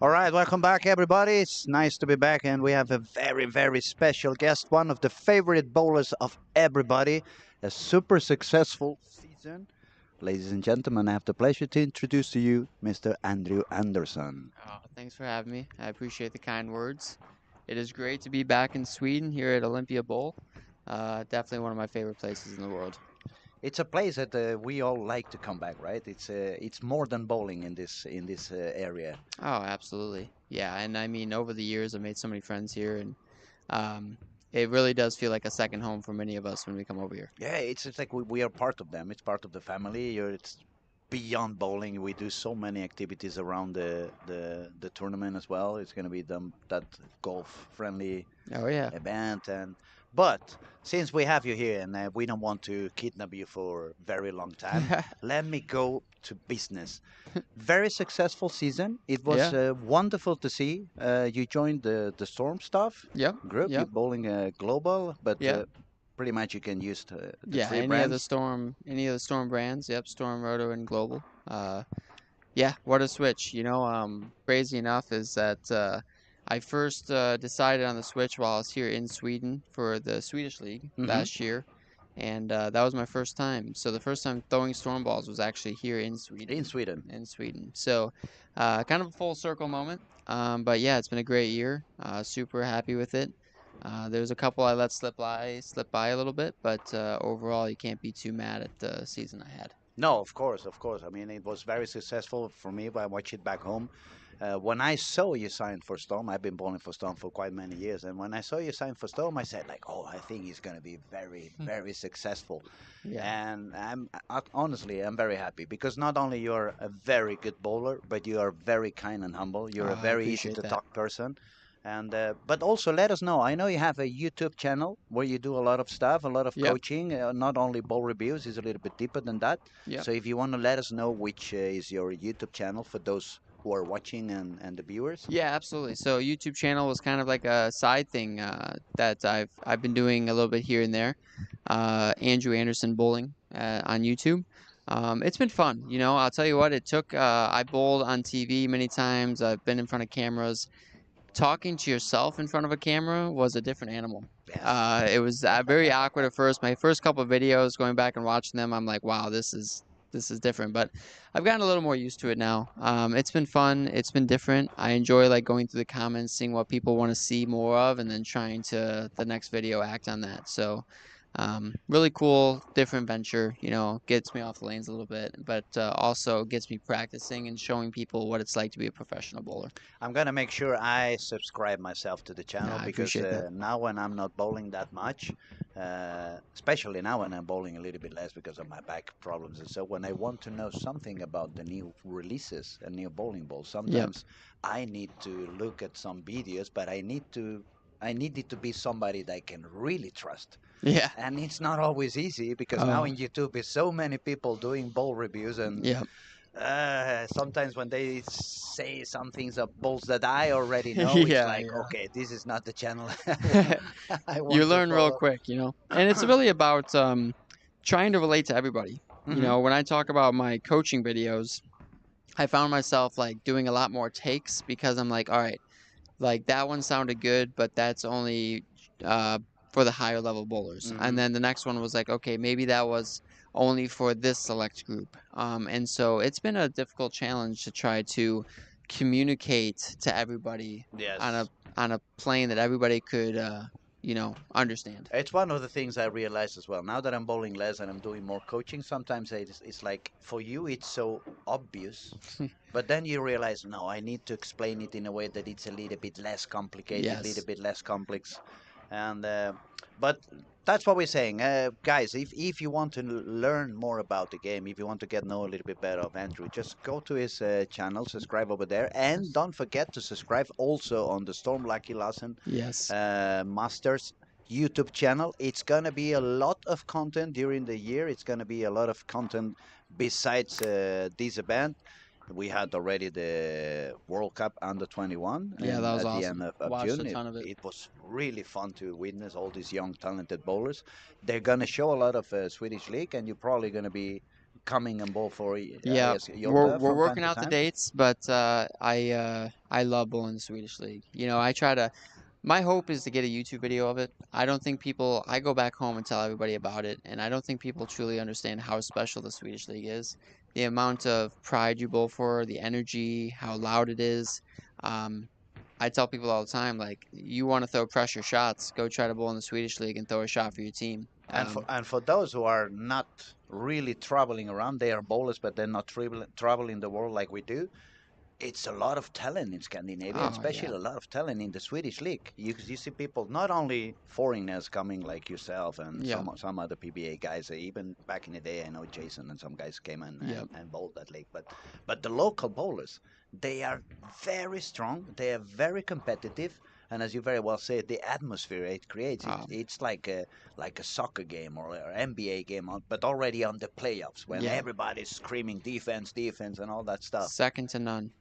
All right, welcome back, everybody. It's nice to be back, and we have a very, very special guest, one of the favorite bowlers of everybody, a super successful season. Ladies and gentlemen, I have the pleasure to introduce to you Mr. Andrew Anderson. Thanks for having me. I appreciate the kind words. It is great to be back in Sweden here at Olympia Bowl. Definitely one of my favorite places in the world. It's a place that we all like to come back, right? It's more than bowling in this area. Oh, absolutely. Yeah, and I mean, over the years, I've made so many friends here, and um, it really does feel like a second home for many of us when we come over here. Yeah, it's like we are part of them. It's part of the family. It's beyond bowling. We do so many activities around the tournament as well. It's going to be that golf friendly Oh yeah. event. And but since we have you here and we don't want to kidnap you for a very long time, let me go to business. Very successful season. It was Yeah. wonderful to see. You joined the Storm staff Yep. group. You're Yep. bowling global, but Yep. pretty much you can use the Yeah. three brands. Any of the Storm brands. Yep. Storm, Roto, and Global. Yeah, what a switch. Crazy enough is that I first decided on the switch while I was here in Sweden for the Swedish League Hmm. last year, and that was my first time. So the first time throwing storm balls was actually here in Sweden. In Sweden. In Sweden. So kind of a full circle moment. But yeah, it's been a great year. Super happy with it. There was a couple I let slip by a little bit, but overall, you can't be too mad at the season I had. No, of course, of course. I mean, it was very successful for me. But I watched it back home. When I saw you sign for Storm, I've been bowling for Storm for quite many years, and when I saw you sign for Storm, I said like, "Oh, I think he's going to be very, very successful." Yeah. And honestly, I'm very happy because not only you're a very good bowler, but you are very kind and humble. You're a I very easy appreciate to that. talk person. And but also let us know. I know you have a YouTube channel where you do a lot of stuff, a lot of Yep. coaching, not only bowl reviews. It's a little bit deeper than that. Yep. So if you want to let us know which is your YouTube channel for those who are watching and the viewers. Yeah, absolutely. So YouTube channel was kind of like a side thing that I've been doing a little bit here and there. Andrew Anderson Bowling on YouTube. It's been fun. I'll tell you what. It took. I bowled on TV many times. I've been in front of cameras. Talking to yourself in front of a camera was a different animal. Yes. It was very awkward at first. My first couple of videos, going back and watching them, I'm like, wow, this is different. But I've gotten a little more used to it now. It's been fun. It's been different. I enjoy like going through the comments, seeing what people want to see more of, and then trying to the next video act on that. So really cool, different venture. Gets me off the lanes a little bit, but also gets me practicing and showing people what it's like to be a professional bowler. I'm gonna make sure I subscribe myself to the channel I because appreciate that. now when I'm not bowling that much, especially now when I'm bowling a little bit less because of my back problems and so when I want to know something about the new releases and new bowling balls, Yep. sometimes I need to look at some videos, but I need it to be somebody that I can really trust. Yeah. And it's not always easy because now Oh. in YouTube is so many people doing bowl reviews and Yep. sometimes when they say some things of balls that I already know, it's Yeah. like, Yeah. okay, this is not the channel I You want to learn real follow. quick. And it's really about trying to relate to everybody. Hmm. When I talk about my coaching videos, I found myself like doing a lot more takes because I'm like, all right, like that one sounded good, but that's only uh, for the higher level bowlers. And Hmm. then the next one was like, okay, maybe that was only for this select group. And so it's been a difficult challenge to try to communicate to everybody on a Yes. on a plane that everybody could understand. It's one of the things I realized as well. Now that I'm bowling less and I'm doing more coaching, sometimes it's like for you it's so obvious, but then you realize, no, I need to explain it in a way that it's a little bit less complicated, a little Yes. bit less complex. And but that's what we're saying, guys. If you want to learn more about the game, if you want to get know a little bit better of Andrew, just go to his channel, subscribe over there, and don't forget to subscribe also on the Storm Lucky Larsen Yes. Masters YouTube channel. It's gonna be a lot of content during the year. It's gonna be a lot of content besides this event. We had already the World Cup under 21, Yeah, and that was at the end awesome. of Watched June, a it, ton of it. it was really fun to witness all these young, talented bowlers. They're gonna show a lot of Swedish league, and you're probably gonna be coming and bowl for, I Yeah, guess, Yoga we're from time working to out the time? dates, but I love bowling the Swedish League. You know, I try to. My hope is to get a YouTube video of it. I don't think people. I go back home and tell everybody about it, and I don't think people truly understand how special the Swedish League is. The amount of pride you bowl for, the energy, how loud it is. Um, I tell people all the time, like, you want to throw pressure shots, go try to bowl in the Swedish League and throw a shot for your team. And for those who are not really traveling around, they are bowlers, but they're not traveling the world like we do. It's a lot of talent in Scandinavia, and Oh especially yeah, a lot of talent in the Swedish league. You see people, not only foreigners coming like yourself and yeah, some other PBA guys. Even back in the day, I know Jason and some guys came yeah, and bowled that league. But the local bowlers, they are very strong. They are very competitive. And as you very well said, the atmosphere it creates, oh, it's like a soccer game or an NBA game, but already on the playoffs when yeah. everybody's screaming defense, defense, and all that stuff. Second to none.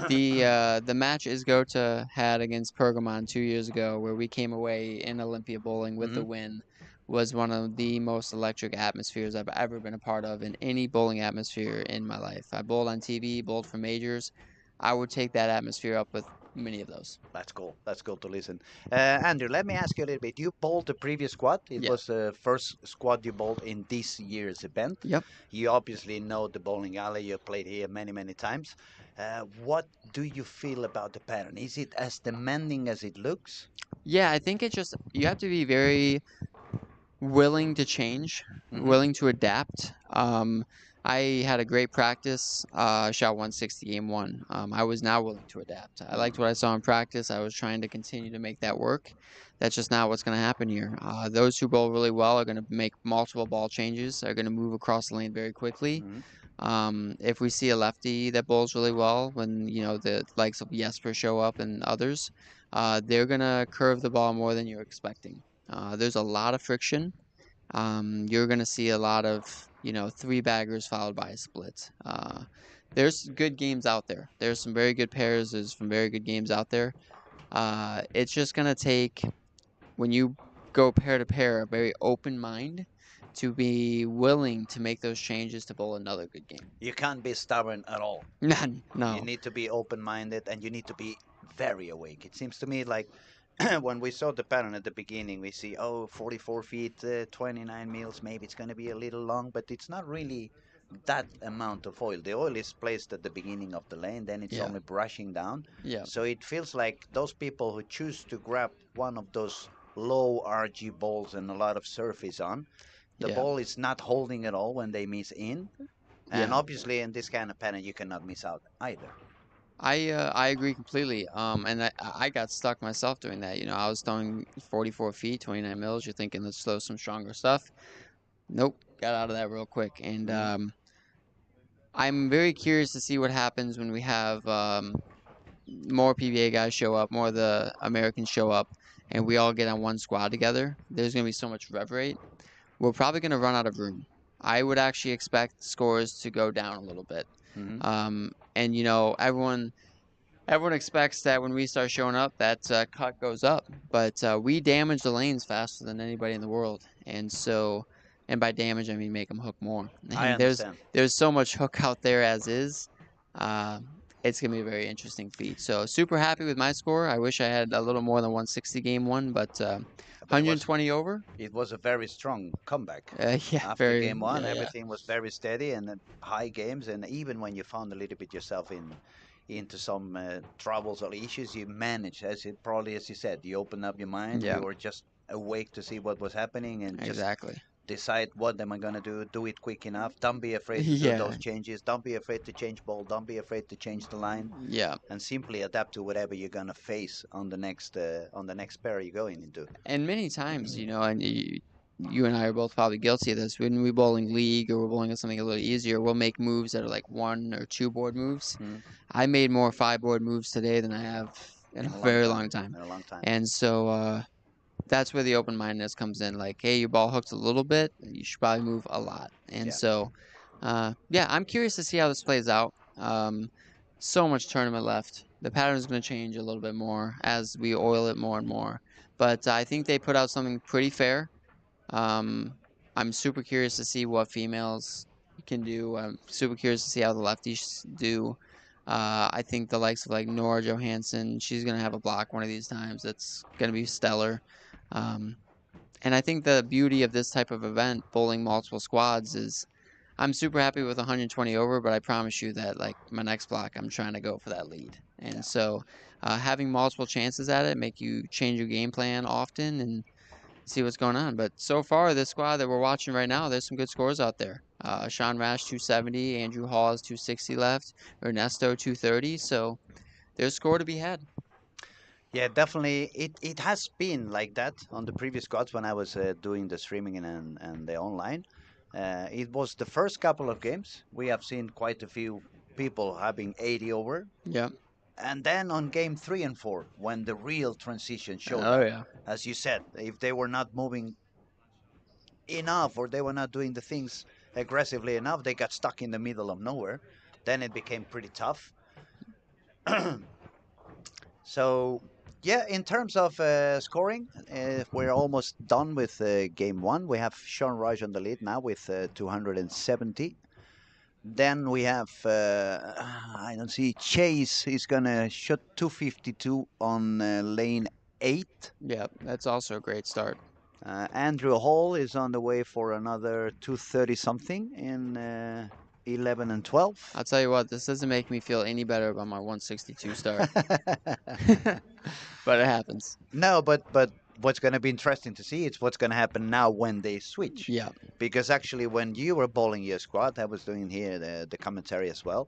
The match Isgota had against Pergamon 2 years ago, where we came away in Olympia bowling with the Hmm. win, was one of the most electric atmospheres I've ever been a part of in any bowling atmosphere in my life. I bowled on TV, bowled for majors. I would take that atmosphere up with many of those. That's cool. That's cool to listen. Andrew, let me ask you a little bit. You bowled the previous squad. It Yeah. was the first squad you bowled in this year's event. Yep. You obviously know the bowling alley. You played here many, many times. What do you feel about the pattern? Is it as demanding as it looks? Yeah, I think it just you have to be very willing to change, Hmm. willing to adapt. I had a great practice. Shot 160 game one. I was now willing to adapt. I liked what I saw in practice. I was trying to continue to make that work. That's just not what's going to happen here. Those who bowl really well are going to make multiple ball changes. Are going to move across the lane very quickly. Hmm. If we see a lefty that bowls really well, when the likes of Jesper show up and others, they're going to curve the ball more than you're expecting. There's a lot of friction. You're going to see a lot of, three baggers followed by a split. There's good games out there. There's some very good pairs. There's some very good games out there. It's just going to take, when you go pair to pair, a very open mind to be willing to make those changes to bowl another good game. You can't be stubborn at all. None, You no. need to be open-minded and you need to be very awake. It seems to me like when we saw the pattern at the beginning, we see, oh, 44 feet, 29 mils, maybe it's going to be a little long, but it's not really that amount of oil. The oil is placed at the beginning of the lane, then it's Yeah, only brushing down. yeah, So it feels like those people who choose to grab one of those low RG balls and a lot of surface on, the yeah, ball is not holding at all when they miss in. And yeah. obviously, in this kind of pattern, you cannot miss out either. I agree completely. And I got stuck myself doing that. I was throwing 44 feet, 29 mils. You're thinking let's throw some stronger stuff. Nope, got out of that real quick. And Hmm. I'm very curious to see what happens when we have more PBA guys show up, more of the Americans show up, and we all get on one squad together. There's gonna be so much rev rate. We're probably gonna run out of room. I would actually expect scores to go down a little bit. Hmm. And everyone expects that when we start showing up, that cut goes up. But we damage the lanes faster than anybody in the world, and so, and by damage I mean make them hook more. I And there's understand. there's so much hook out there as is. Uh, it's gonna be a very interesting feat. So super happy with my score. I wish I had a little more than 160 game one, but But it was 120 over. it was a very strong comeback. Yeah, After very game one, yeah. everything was very steady and high games. And even when you found a little bit yourself into some troubles or issues, you managed, probably as you said, you opened up your mind. Yeah, You were just awake to see what was happening and just exactly. decide what am I gonna do it quick enough. Don't be afraid to do Yeah, those changes. Don't be afraid to change ball. Don't be afraid to change the line, yeah. and simply adapt to whatever you're gonna face on the next pair you're going into. And many times, and you and I are both probably guilty of this. When we bowling league or we're bowling something a little easier, we'll make moves that are like one or two board moves. Mm. I made more five board moves today than I have in a In a long very time. long time. In a long time. And so that's where the open mindedness comes in. Like, hey, your ball hooked a little bit, you should probably move a lot. And Yeah. so, yeah, I'm curious to see how this plays out. So much tournament left. The pattern is going to change a little bit more as we oil it more and more. But I think they put out something pretty fair. I'm super curious to see what females You can do. I'm super curious to see how the lefties do. I think the likes of like Nora Johansson, she's gonna have a block one of these times. That's gonna be stellar. Um, and I think the beauty of this type of event, bowling multiple squads, is I'm super happy with 120 over, but I promise you that like my next block, I'm trying to go for that lead. Yeah. And so having multiple chances at it make you change your game plan often and see what's going on. But so far, this squad that we're watching right now, there's some good scores out there. Sean Rash 270, Andrew Hall has 260 left, Ernesto 230. So there's score to be had. Yeah, definitely. It has been like that on the previous squads when I was doing the streaming and the online. It was the first couple of games. We have seen quite a few people having 80 over. Yep. And then on game 3 and 4, when the real transition showed Oh up, yeah. as you said, if they were not moving enough or they were not doing the things aggressively enough, they got stuck in the middle of nowhere. Then it became pretty tough. So, yeah, in terms of scoring, we're almost done with game 1. We have Sean Raj on the lead now with 270. Then we have, I don't see, Chase is going to shoot 252 on lane 8. Yep. That's also a great start. Andrew Hall is on the way for another 230 something in 11 and 12. I'll tell you what, this doesn't make me feel any better about my 162 start. But it happens. No, but what's going to be interesting to see is what's going to happen now when they switch. Yeah. Because actually, when you were bowling your squad, I was doing here the commentary as well,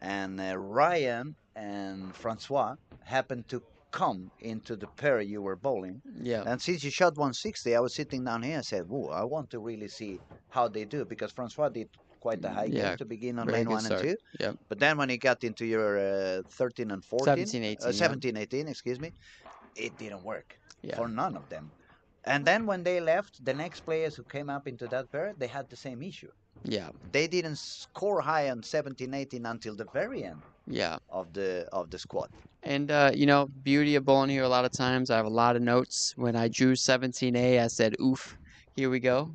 and Ryan and François happened to come into the pair you were bowling. Yeah. And since you shot 160, I was sitting down here and said, "Whoa, I want to really see how they do," because François did quite a high Yeah, game to begin on very lane good 1 and start. 2. Yep. But then when he got into your 13 and 14, 17, 18. Yep. 17, 18, excuse me, it didn't work Yeah. for none of them. And then when they left, the next players who came up into that pair, they had the same issue. Yeah. They didn't score high on 17, 18 until the very end Yeah. of the squad. And you know, beauty of bowling here. A lot of times, I have a lot of notes. When I drew 17A, I said, "Oof, here we go,"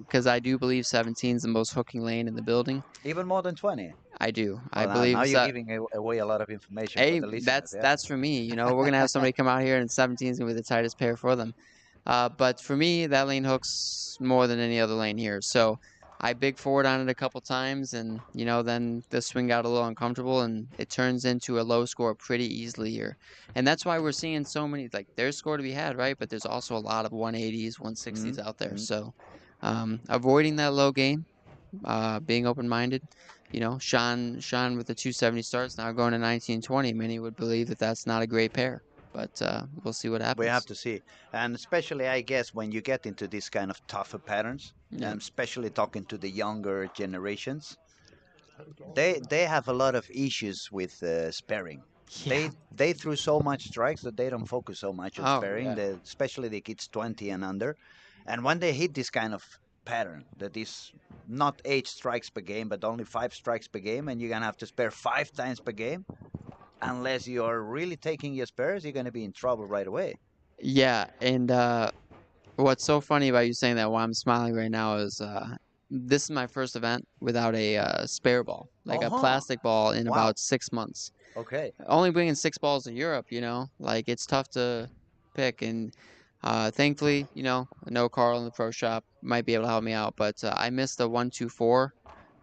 because I do believe 17 is the most hooking lane in the building. Even more than 20. I do. I Well, now believe you're so. giving away a lot of information for Hey, the listeners. that's Yeah. that's for me. You know, we're gonna have somebody come out here, and 17 is gonna be the tightest pair for them. But for me, that lane hooks more than any other lane here. So I big forward on it a couple times, and you know, then the swing got a little uncomfortable, and it turns into a low score pretty easily here. And that's why we're seeing so many. Like, there's score to be had, right? But there's also a lot of 180s, 160s out there. So avoiding that low game, being open-minded. You know, Sean with the 270 starts now going to 1920. Many would believe that that's not a great pair, but we'll see what happens. We have to see. And especially, I guess, when you get into these kind of tougher patterns, Yeah. and especially talking to the younger generations, they have a lot of issues with sparing. Yeah. They threw so much strikes that they don't focus so much on Oh, sparing. yeah. Especially the kids 20 and under, and when they hit this kind of pattern that is not 8 strikes per game but only 5 strikes per game, and you're gonna have to spare 5 times per game, unless you are really taking your spares, you're gonna be in trouble right away. Yeah, and what's so funny about you saying that, why I'm smiling right now, is this is my first event without a spare ball, like a Uh-huh. plastic ball, in Wow. about 6 months. Okay. Only bringing 6 balls to Europe, you know, like it's tough to pick. And thankfully, you know, I know Carl in the pro shop might be able to help me out, but I missed a 1-2-4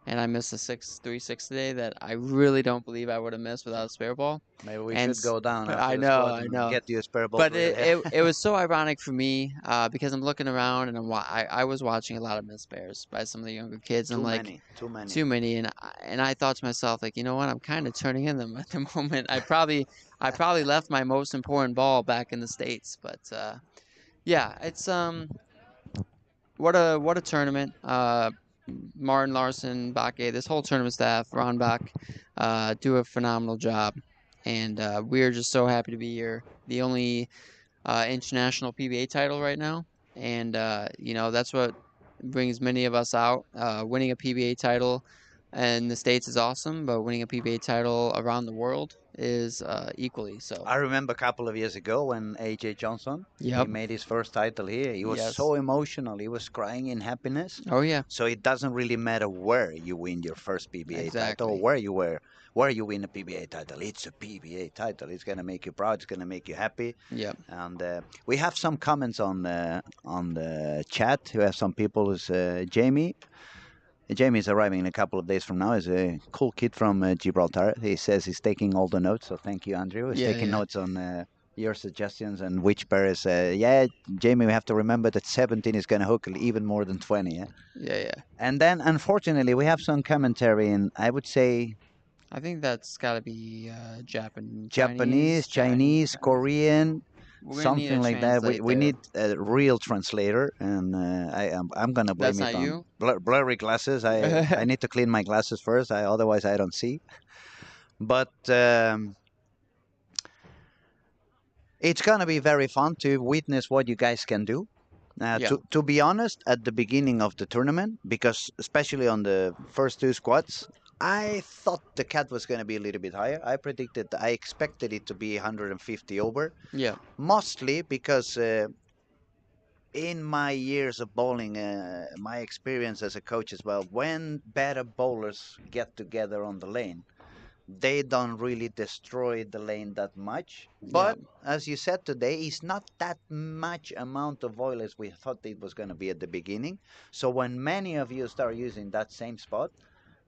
and I missed a 6-3-6 today that I really don't believe I would have missed without a spare ball. Maybe we And should go down after I the know, squad I and know. get you a spare ball. But really. it was so ironic for me because I'm looking around and I was watching a lot of missed pairs by some of the younger kids. too I'm like, many, too many. too many, and I thought to myself, like, you know what, I'm kind of turning in them at the moment. I probably left my most important ball back in the States, but yeah, it's what a tournament. Martin, Larsen, Bakke, this whole tournament staff, Ron Bach, do a phenomenal job, and we're just so happy to be here. The only international PBA title right now, and you know, that's what brings many of us out. Winning a PBA title in the States is awesome, but winning a PBA title around the world is equally so. I remember a couple of years ago when AJ Johnson he Yep. made his first title here. He was Yes. so emotional. He was crying in happiness. Oh yeah. So it doesn't really matter where you win your first PBA title or Exactly. where you win a PBA title. It's a PBA title. It's gonna make you proud. It's gonna make you happy. Yep. And we have some comments on the chat. We have some people. Who's Jamie. Jamie is arriving in a couple of days from now. He's a cool kid from Gibraltar. He says he's taking all the notes, so thank you, Andrew. He's Yeah. taking Yeah. notes on your suggestions and which pair is. Yeah, Jamie, we have to remember that 17 is going to hook even more than 20. Yeah? Yeah. Yeah. And then, unfortunately, we have some commentary in, I would say, I think that's got to be Japanese, Chinese, Chinese. Korean, We're gonna need something a like that. We, translate we there. need a real translator, and I'm gonna That's blame it not on you. blurry glasses. I need to clean my glasses first. Otherwise I don't see. But it's gonna be very fun to witness what you guys can do. Yeah. To be honest, at the beginning of the tournament, because especially on the first two squads, I thought the cat was going to be a little bit higher. I expected it to be 150 over, Yeah. mostly because in my years of bowling, my experience as a coach as well, when better bowlers get together on the lane, they don't really destroy the lane that much. Yeah. But as you said today, it's not that much amount of oil as we thought it was going to be at the beginning. So when many of you start using that same spot,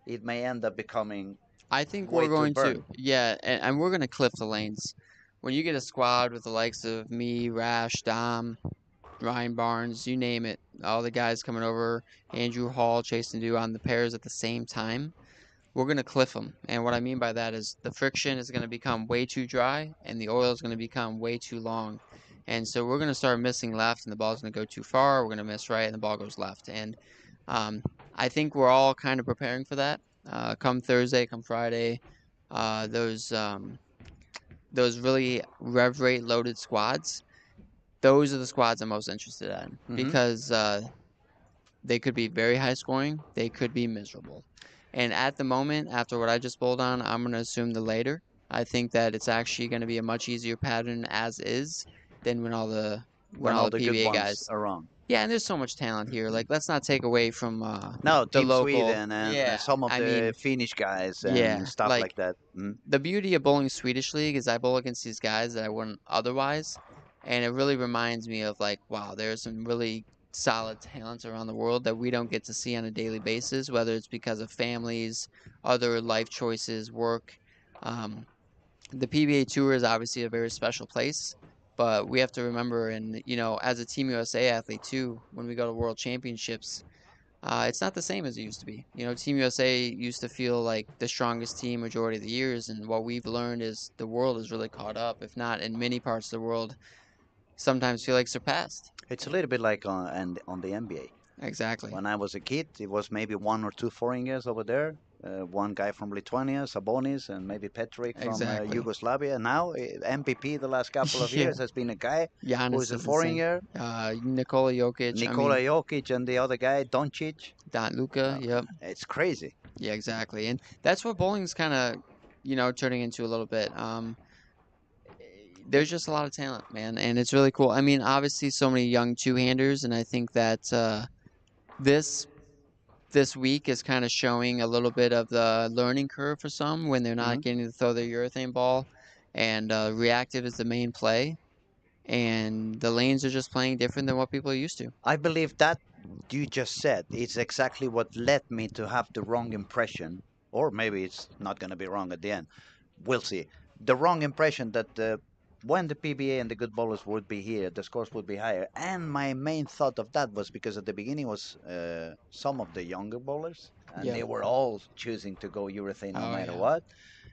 it may end up becoming I think way we're too going burnt. to. Yeah, and we're gonna cliff the lanes. When you get a squad with the likes of me, Rash, Dom, Ryan Barnes, you name it, all the guys coming over, Andrew Hall, Chase and Do on the pairs at the same time, we're going to cliff them. And what I mean by that is the friction is going to become way too dry and the oil is going to become way too long. And so we're going to start missing left and the ball's going to go too far. We're going to miss right and the ball goes left. And um, I think we're all kind of preparing for that. Come Thursday, come Friday, uh, those um, those really rev rate loaded squads, those are the squads I'm most interested in Hmm. because they could be very high scoring, they could be miserable. And at the moment, after what I just bowled on, I'm going to assume the later. I think that it's actually going to be a much easier pattern as is than when When all all the the good PBA ones guys. are on. Yeah, and there's so much talent here. Like, let's not take away from No, the Team local. Sweden and Yeah, some of I the mean, Finnish guys and yeah, stuff like like that. Mm. the beauty of bowling Swedish League is I bowl against these guys that I wouldn't otherwise, and it really reminds me of like, wow, there's some really solid talents around the world that we don't get to see on a daily basis, whether it's because of families, other life choices, work. Um, the PBA Tour is obviously a very special place, but we have to remember, and as a Team USA athlete too, when we go to World Championships, it's not the same as it used to be. Team USA used to feel like the strongest team majority of the years, and what we've learned is the world is really caught up, if not in many parts of the world, sometimes feel like surpassed. It's a little bit like on the NBA. Exactly. When I was a kid, it was maybe one or two foreigners over there. One guy from Lithuania, Sabonis, and maybe Petric from Exactly. Yugoslavia. Now, MVP the last couple of Yeah. years has been a guy who Giannis is a is the same. foreigner, Nikola Jokic. I Nikola mean, Jokic, and the other guy, Doncic. Don Luca. Yep. It's crazy. Yeah. Exactly. And that's what bowling's kind of, turning into a little bit. There's just a lot of talent, man, and it's really cool. I mean, obviously, so many young two-handers, and I think that this this week is kind of showing a little bit of the learning curve for some when they're Hmm. not getting to throw their urethane ball, and reactive is the main play, and the lanes are just playing different than what people are used to. I believe that you just said is exactly what led me to have the wrong impression, or maybe it's not going to be wrong at the end. We'll see. The wrong impression that when the PBA and the good bowlers would be here, the scores would be higher. And my main thought of that was because at the beginning was some of the younger bowlers, and Yeah. they were all choosing to go urethane no Oh matter yeah. what.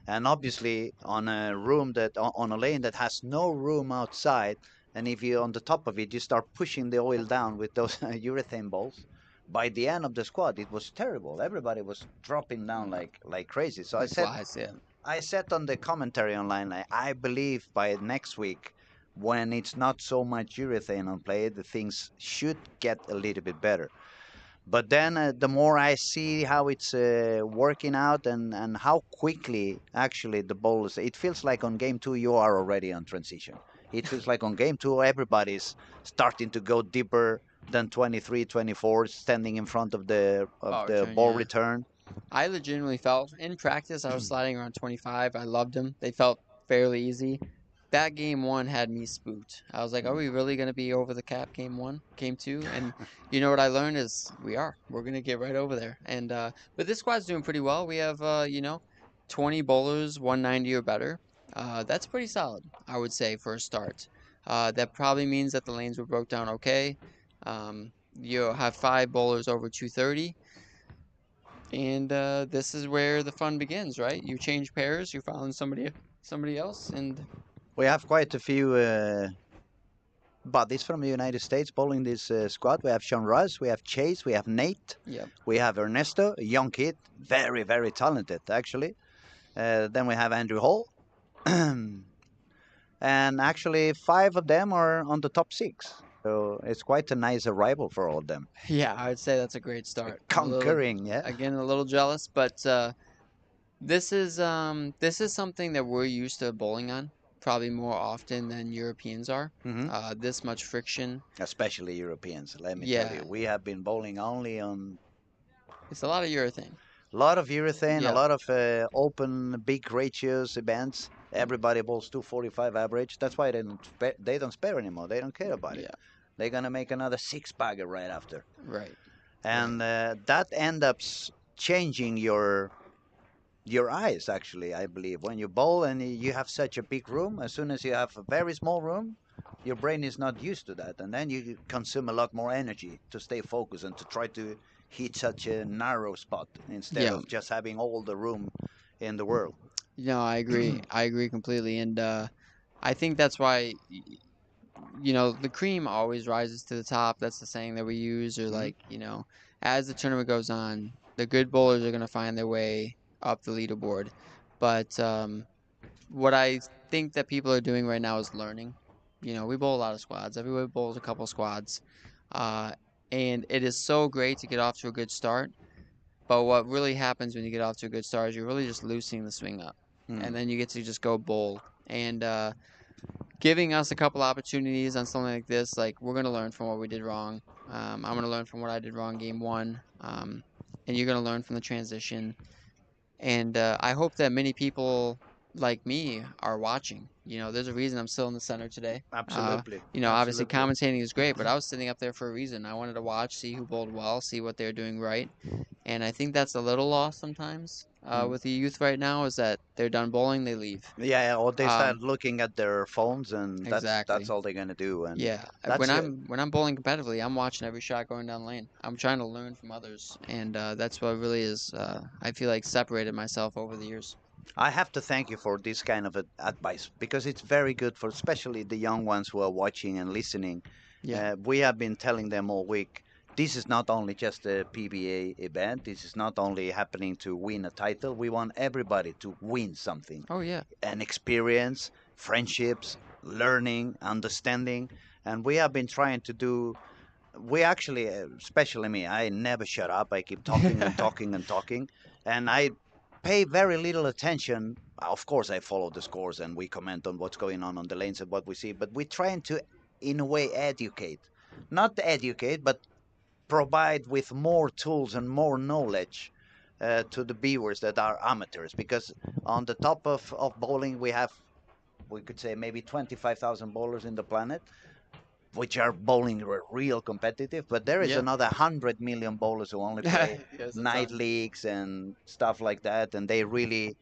And obviously, on a room on a lane that has no room outside, and if you on the top of it, you start pushing the oil down with those urethane balls. By the end of the squad, it was terrible. Everybody was dropping down like crazy. So Like flies. Yeah. I said on the commentary online, I believe by next week, when it's not so much urethane on play, the things should get a little bit better. But then the more I see how it's working out and how quickly actually the ball is, it feels like on game two you are already on transition. It feels like on game two everybody's starting to go deeper than 23, 24, standing in front of Ball the return, ball yeah. return. I legitimately felt in practice I was sliding around 25. I loved them. They felt fairly easy. That game one had me spooked. I was like, are we really going to be over the cap game one, game two? And you know what I learned is we are. We're going to get right over there. And but this squad's doing pretty well. We have 20 bowlers, 190 or better. That's pretty solid, I would say, for a start. That probably means that the lanes were broke down okay. You have 5 bowlers over 230. And this is where the fun begins, right? You change pairs, you found somebody else, and We have quite a few buddies from the United States bowling this squad. We have Sean Russ, we have Chase, we have Nate, yeah, we have Ernesto, a young kid, very, very talented actually. Then we have Andrew Hall. And actually 5 of them are on the top 6. So it's quite a nice arrival for all of them. yeah, I would say that's a great start. I'm a little, Conquering, yeah. again, a little jealous, but this is something that we're used to bowling on, probably more often than Europeans are. Hmm. This much friction, Especially Europeans, let me tell yeah, you. We have been bowling only on it's a lot of urethane. a lot of urethane, a Yeah, lot of open, big ratios events. Everybody bowls 245 average. That's why they don't spare anymore. They don't care about it. yeah, They're gonna make another six-bagger right after, right, right. and that ends up changing your eyes. Actually, I believe when you bowl and you have such a big room, as soon as you have a very small room, your brain is not used to that, and then you consume a lot more energy to stay focused and to try to hit such a narrow spot instead Yeah, of just having all the room in the world. no, I agree. I agree completely, and I think that's why the cream always rises to the top. That's the saying that we use, or Hmm. like, as the tournament goes on, the good bowlers are going to find their way up the leaderboard. But what I think that people are doing right now is learning. We bowl a lot of squads. Everybody bowls a couple squads. Uh, and it is so great to get off to a good start. But what really happens when you get off to a good start is you're really just loosening the swing up. Hmm. And then you get to just go bold. And giving us a couple opportunities on something like this, like we're gonna learn from what we did wrong. I'm gonna learn from what I did wrong game one, and you're gonna learn from the transition. And I hope that many people like me are watching. There's a reason I'm still in the center today. Absolutely, Obviously absolutely. commentating is great, but I was sitting up there for a reason. I wanted to watch, see who bowled well, see what they're doing right. And I think that's a little lost sometimes Mm. with the youth right now is that they're done bowling, they leave. Yeah, or they start Um, looking at their phones, and that's exactly. all they're gonna do, and Yeah, that's it. when I'm bowling competitively, I'm watching every shot going down the lane. I'm trying to learn from others, and that's what really is. I feel like separated myself over the years. I have to thank you for this kind of advice because it's very good for especially the young ones who are watching and listening. Yeah. We have been telling them all week this is not only just a PBA event, this is not only happening to win a title. We want everybody to win something, Oh yeah. an experience, friendships, learning, understanding. And we have been trying to do. We actually, especially me, I never shut up. I keep talking and talking and talking, and I pay very little attention. Of course, I follow the scores and we comment on what's going on the lanes and what we see, but we're trying to, in a way, educate. Not educate, but provide with more tools and more knowledge to the viewers that are amateurs. Because on the top of bowling, we have, we could say, maybe 25,000 bowlers in the planet which are bowling real competitive, but there is Yeah. another 100 million bowlers who only play Yes, a night ton. leagues and stuff like that, and they really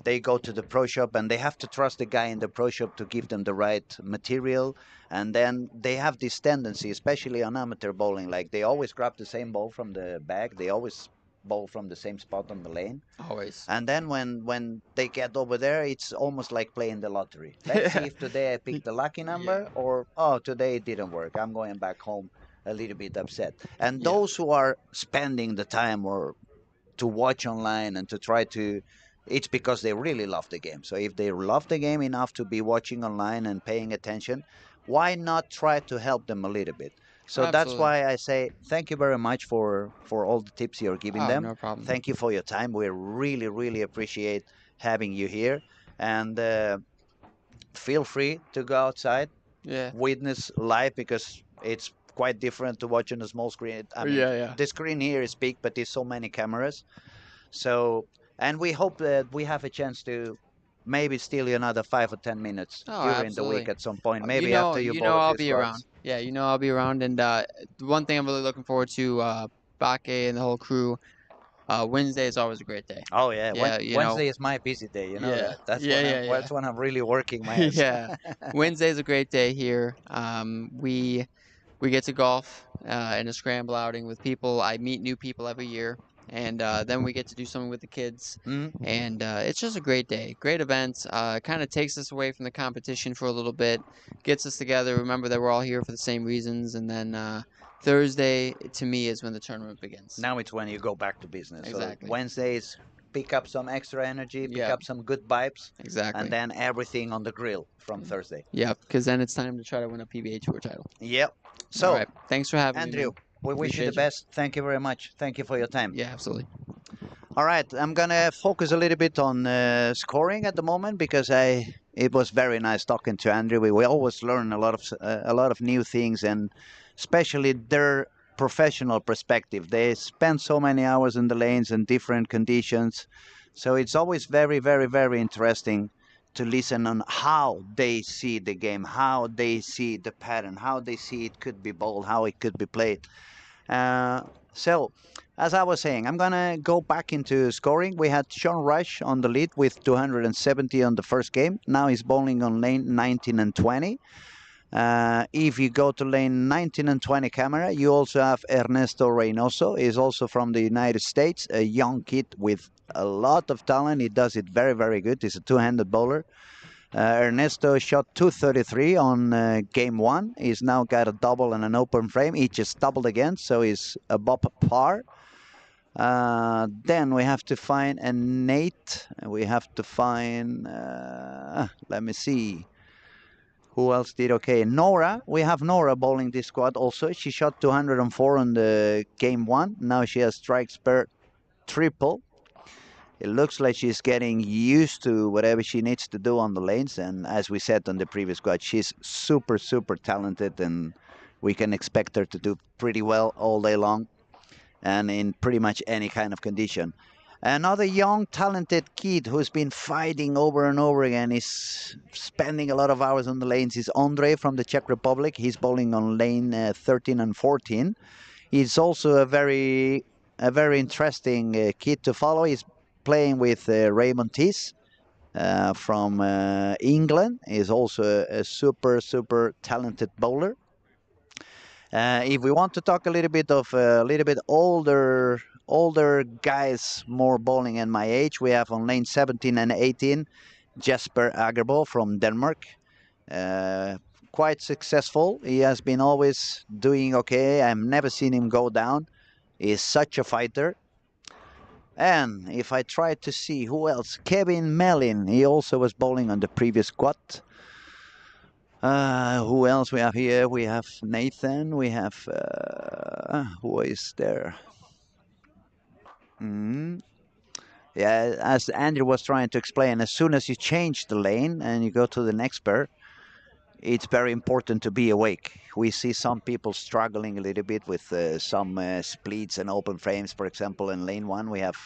they go to the pro shop and they have to trust the guy in the pro shop to give them the right material, and then they have this tendency, especially on amateur bowling, like they always grab the same ball from the bag, they always bowl from the same spot on the lane, Always. and then when they get over there, it's almost like playing the lottery. Let's see if today I picked the lucky Yeah. number, or oh, today it didn't work. I'm going back home a little bit upset. And Yeah. those who are spending the time or to watch online and to try to, it's because they really love the game. So if they love the game enough to be watching online and paying attention, why not try to help them a little bit? So that's Absolutely. why I say thank you very much for all the tips you're giving Oh, them. no problem. Thank you for your time. We really, really appreciate having you here. And feel free to go outside, Yeah. witness live because it's quite different to watch on a small screen. I mean, Yeah, yeah. the screen here is big, but there's so many cameras. So, and we hope that we have a chance to maybe steal you another 5 or 10 minutes Oh, during the week absolutely. at some point, You maybe know, after you you bought know a I'll few be around. squads. Yeah, you know I'll be around. And one thing I'm really looking forward to, Bake and the whole crew. Wednesday is always a great day. Oh yeah, Yeah, you know. Wednesday is my busy day. You know Yeah, that. That's yeah, when yeah, that's yeah. when I'm really working my ass. Yeah. Wednesday's a great day here. We get to golf in a scramble outing with people. I meet new people every year, and then we get to do something with the kids. Mm. And it's just a great day, great event. Kind of takes us away from the competition for a little bit, gets us together. Remember that we're all here for the same reasons, and then Thursday to me is when the tournament begins. Now it's when you go back to business. So Exactly. Wednesdays, pick up some extra energy, pick Yep. up some good vibes, and Exactly. then everything on the grill from Thursday. Yep. Because then it's time to try to win a PBA Tour title. Yep. All So, right. Thanks for having me, Andrew, man. we wish you the Appreciate you. best. Thank you very much. Thank you for your time. Yeah, absolutely. All right, I'm gonna focus a little bit on scoring at the moment because it was very nice talking to Andrew. We always learn a lot of new things, and especially their professional perspective. They spend so many hours in the lanes and different conditions, so it's always very, very, very interesting to listen on how they see the game, how they see the pattern, how they see it could be bowled, how it could be played. Uh, so, as I was saying, I'm gonna go back into scoring. We had Sean Rush on the lead with 270 on the first game. Now he's bowling on lane 19 and 20. If you go to lane 19 and 20 camera, you also have Ernesto Reynoso. He's also from the United States, a young kid with a lot of talent. He does it very, very good. He's a two-handed bowler. Ernesto shot 233 on game one. He's now got a double and an open frame. He just doubled again, so he's above par. Then we have to find a Nate. We have to find, let me see, who else did okay? Nora. We have Nora bowling this squad also. She shot 204 on the game one. Now she has strikes per triple. It looks like she's getting used to whatever she needs to do on the lanes. And as we said on the previous squad, she's super, super talented, and we can expect her to do pretty well all day long and in pretty much any kind of condition. Another young, talented kid who's been fighting over and over again is spending a lot of hours on the lanes is Andre from the Czech Republic. He's bowling on lane 13 and 14. He's also a very interesting kid to follow. He's playing with Raymond Tees from England. He's also a super, super talented bowler. If we want to talk a little bit of a little bit older guys, more bowling in my age, we have on lane 17 and 18 Jesper Agerbo from Denmark. Uh, Quite successful. He has been always doing okay. I've never seen him go down. He's such a fighter. And if I try to see who else, Kevin Mellin, he also was bowling on the previous squad. Who else we have here? We have Nathan. We have who is there? Mm. Yeah, as Andrew was trying to explain, as soon as you change the lane and you go to the next pair, it's very important to be awake. We see some people struggling a little bit with some splits and open frames. For example, in lane one, we have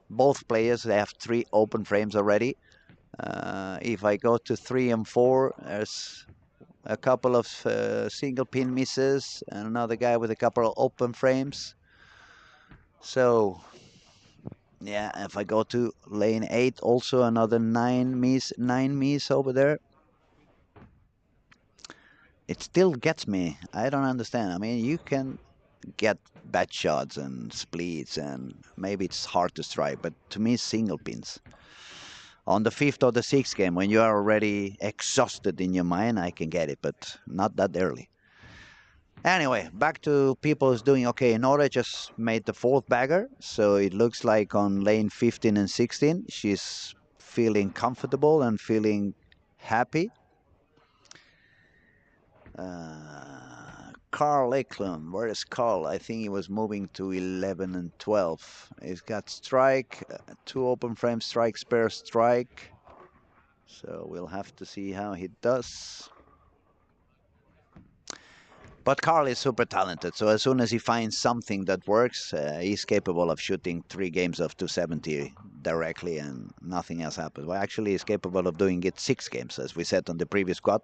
both players. They have 3 open frames already. If I go to 3 and 4, there's a couple of single pin misses and another guy with a couple of open frames. So, yeah, if I go to lane 8, also another 9 miss over there. It still gets me. I don't understand. I mean, you can get bad shots and splits, and maybe it's hard to strike, but to me, single pins. On the 5th or the 6th game, when you are already exhausted in your mind, I can get it, but not that early. Anyway, back to people who's doing okay. Nora just made the 4th bagger, so it looks like on lane 15 and 16, she's feeling comfortable and feeling happy. Carl Eklund. Where is Carl? I think he was moving to 11 and 12. He's got strike, two open frame strike, spare strike. So we'll have to see how he does. But Carl is super talented, so as soon as he finds something that works, he's capable of shooting 3 games of 270 directly and nothing else happens. Well, actually, he's capable of doing it 6 games, as we said on the previous quad.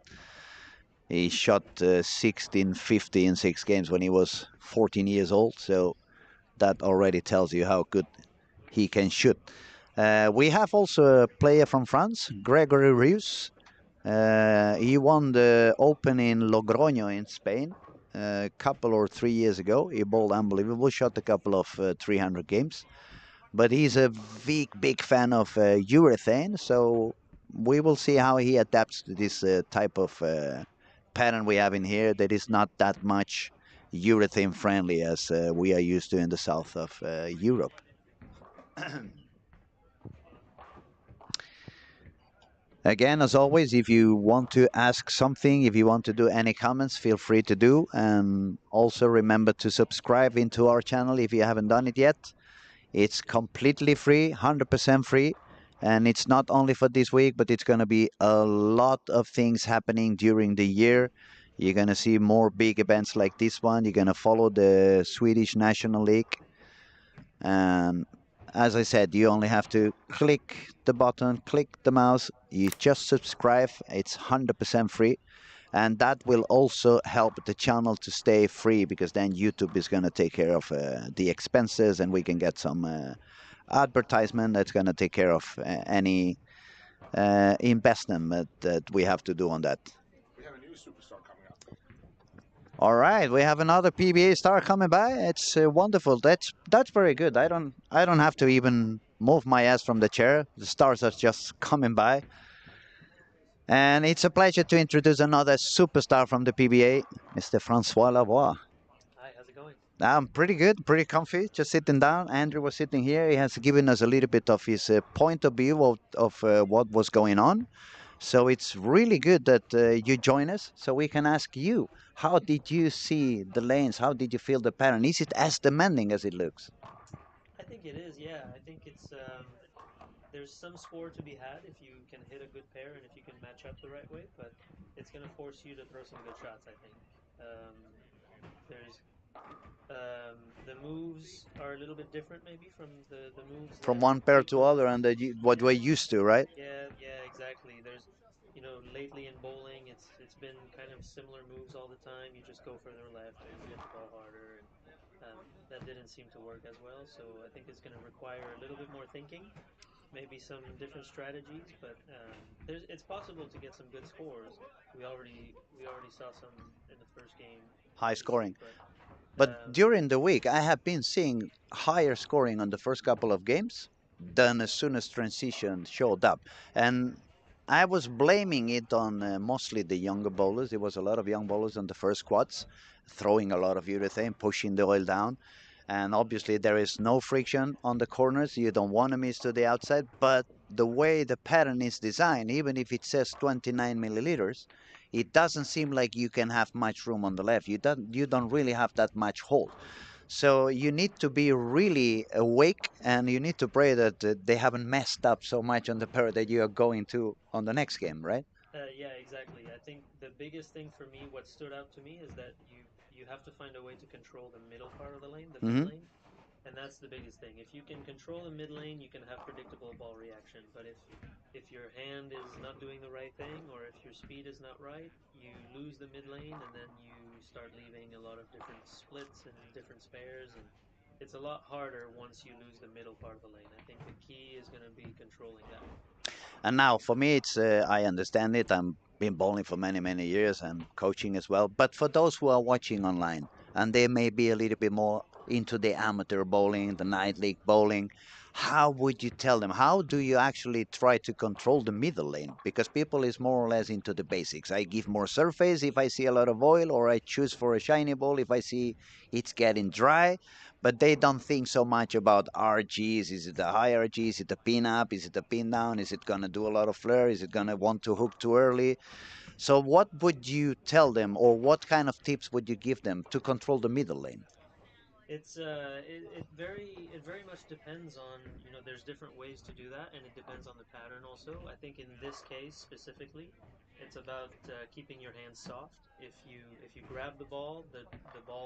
He shot 1650 in 6 games when he was 14 years old, so that already tells you how good he can shoot. We have also a player from France, Gregory Rius. He won the Open in Logroño in Spain a couple or 3 years ago. He bowled unbelievable, shot a couple of 300 games. But he's a big fan of urethane, so we will see how he adapts to this type of pattern we have in here that is not that much urethane friendly as we are used to in the south of Europe. Again, as always, if you want to ask something, if you want to do any comments, feel free to do. And also remember to subscribe into our channel if you haven't done it yet. It's completely free, 100% free. And it's not only for this week, but it's going to be a lot of things happening during the year. You're going to see more big events like this one. You're going to follow the Swedish National League. And as I said, you only have to click the button, click the mouse, you just subscribe. It's 100% free. And that will also help the channel to stay free, because then YouTube is going to take care of the expenses, and we can get some advertisement that's going to take care of any investment that we have to do on that. We have a new superstar coming up. All right, we have another PBA star coming by. It's wonderful. That's very good. I don't have to even move my ass from the chair. The stars are just coming by. And it's a pleasure to introduce another superstar from the PBA, Mr. François Lavoie. Hi, how's it going? I'm pretty good, pretty comfy, just sitting down. Andrew was sitting here. He has given us a little bit of his point of view of what was going on. So it's really good that you join us, so we can ask you, how did you see the lanes? How did you feel the pattern? Is it as demanding as it looks? I think it is, yeah. I think it's there's some score to be had if you can hit a good pair and if you can match up the right way, but it's going to force you to throw some good shots, I think. There's the moves are a little bit different maybe from the moves From that one pair to people, other, and what we're used to, right? yeah, exactly. There's, lately in bowling, it's been kind of similar moves all the time. You just go further left or you hit the ball harder, and that didn't seem to work as well. So I think it's going to require a little bit more thinking, maybe some different strategies. But it's possible to get some good scores. We already saw some in the first game. High scoring. But But during the week, I have been seeing higher scoring on the first couple of games than as soon as transition showed up. And I was blaming it on mostly the younger bowlers. There was a lot of young bowlers on the first quads, throwing a lot of urethane, pushing the oil down. And obviously, there is no friction on the corners. You don't want to miss to the outside. But the way the pattern is designed, even if it says 29 milliliters, it doesn't seem like you can have much room on the left. You don't really have that much hold. So you need to be really awake, and you need to pray that they haven't messed up so much on the pair that you are going to on the next game, right? Yeah, exactly. I think the biggest thing for me, what stood out to me, is that you have to find a way to control the middle part of the lane, the mid lane, and that's the biggest thing. If you can control the mid lane, you can have predictable ball reaction. But if your hand is not doing the right thing, or if your speed is not right, you lose the mid lane, and then you start leaving a lot of different splits and different spares, and it's a lot harder once you lose the middle part of the lane. I think the key is going to be controlling that. And now for me, it's I understand it. I'm been bowling for many years and coaching as well. But for those who are watching online and they may be a little bit more into the amateur bowling, the night league bowling, how would you tell them? How do you actually try to control the middle lane? Because people is more or less into the basics. I give more surface if I see a lot of oil, or I choose for a shiny ball if I see it's getting dry. But they don't think so much about RGs. Is it a high RG? Is it a pin up? Is it a pin down? Is it going to do a lot of flare? Is it going to want to hook too early? So what would you tell them, or what kind of tips would you give them to control the middle lane? It very much depends on, you know, there's different ways to do that, and it depends on the pattern also. I think in this case specifically, it's about keeping your hands soft. If you grab the ball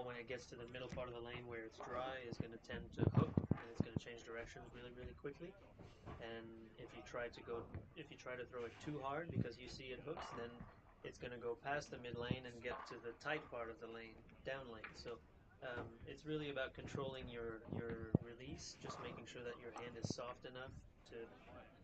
when it gets to the middle part of the lane where it's dry is going to tend to hook, and it's going to change directions really quickly. And if you try to throw it too hard because you see it hooks, then it's going to go past the mid lane and get to the tight part of the lane, down lane. So it's really about controlling your release, just making sure that your hand is soft enough to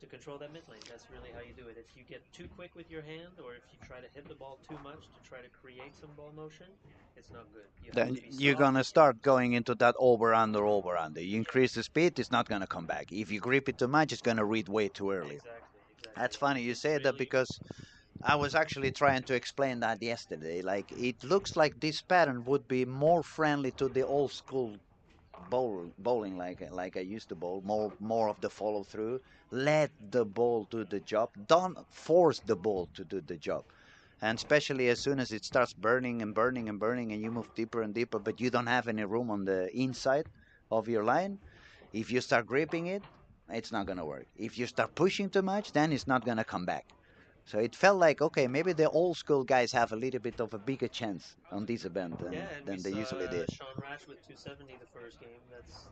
to control that mid lane. That's really how you do it. If you get too quick with your hand, or if you try to hit the ball too much to try to create some ball motion, it's not good. You have Then to be you're soft gonna with your start hands. going into that over under. You increase the speed, it's not gonna come back. If you grip it too much, it's gonna read way too early. Exactly. That's funny you It's say that, really because I was actually trying to explain that yesterday. Like, it looks like this pattern would be more friendly to the old school bowling, like I used to bowl. More of the follow through. Let the ball do the job. Don't force the ball to do the job. And especially as soon as it starts burning and burning and burning, and you move deeper and deeper, but you don't have any room on the inside of your line. If you start gripping it, it's not gonna work. If you start pushing too much, then it's not gonna come back. So it felt like, okay, maybe the old school guys have a little bit of a bigger chance on this event yeah. And we than they saw usually did. Sean Ratch with 270 the first game. That's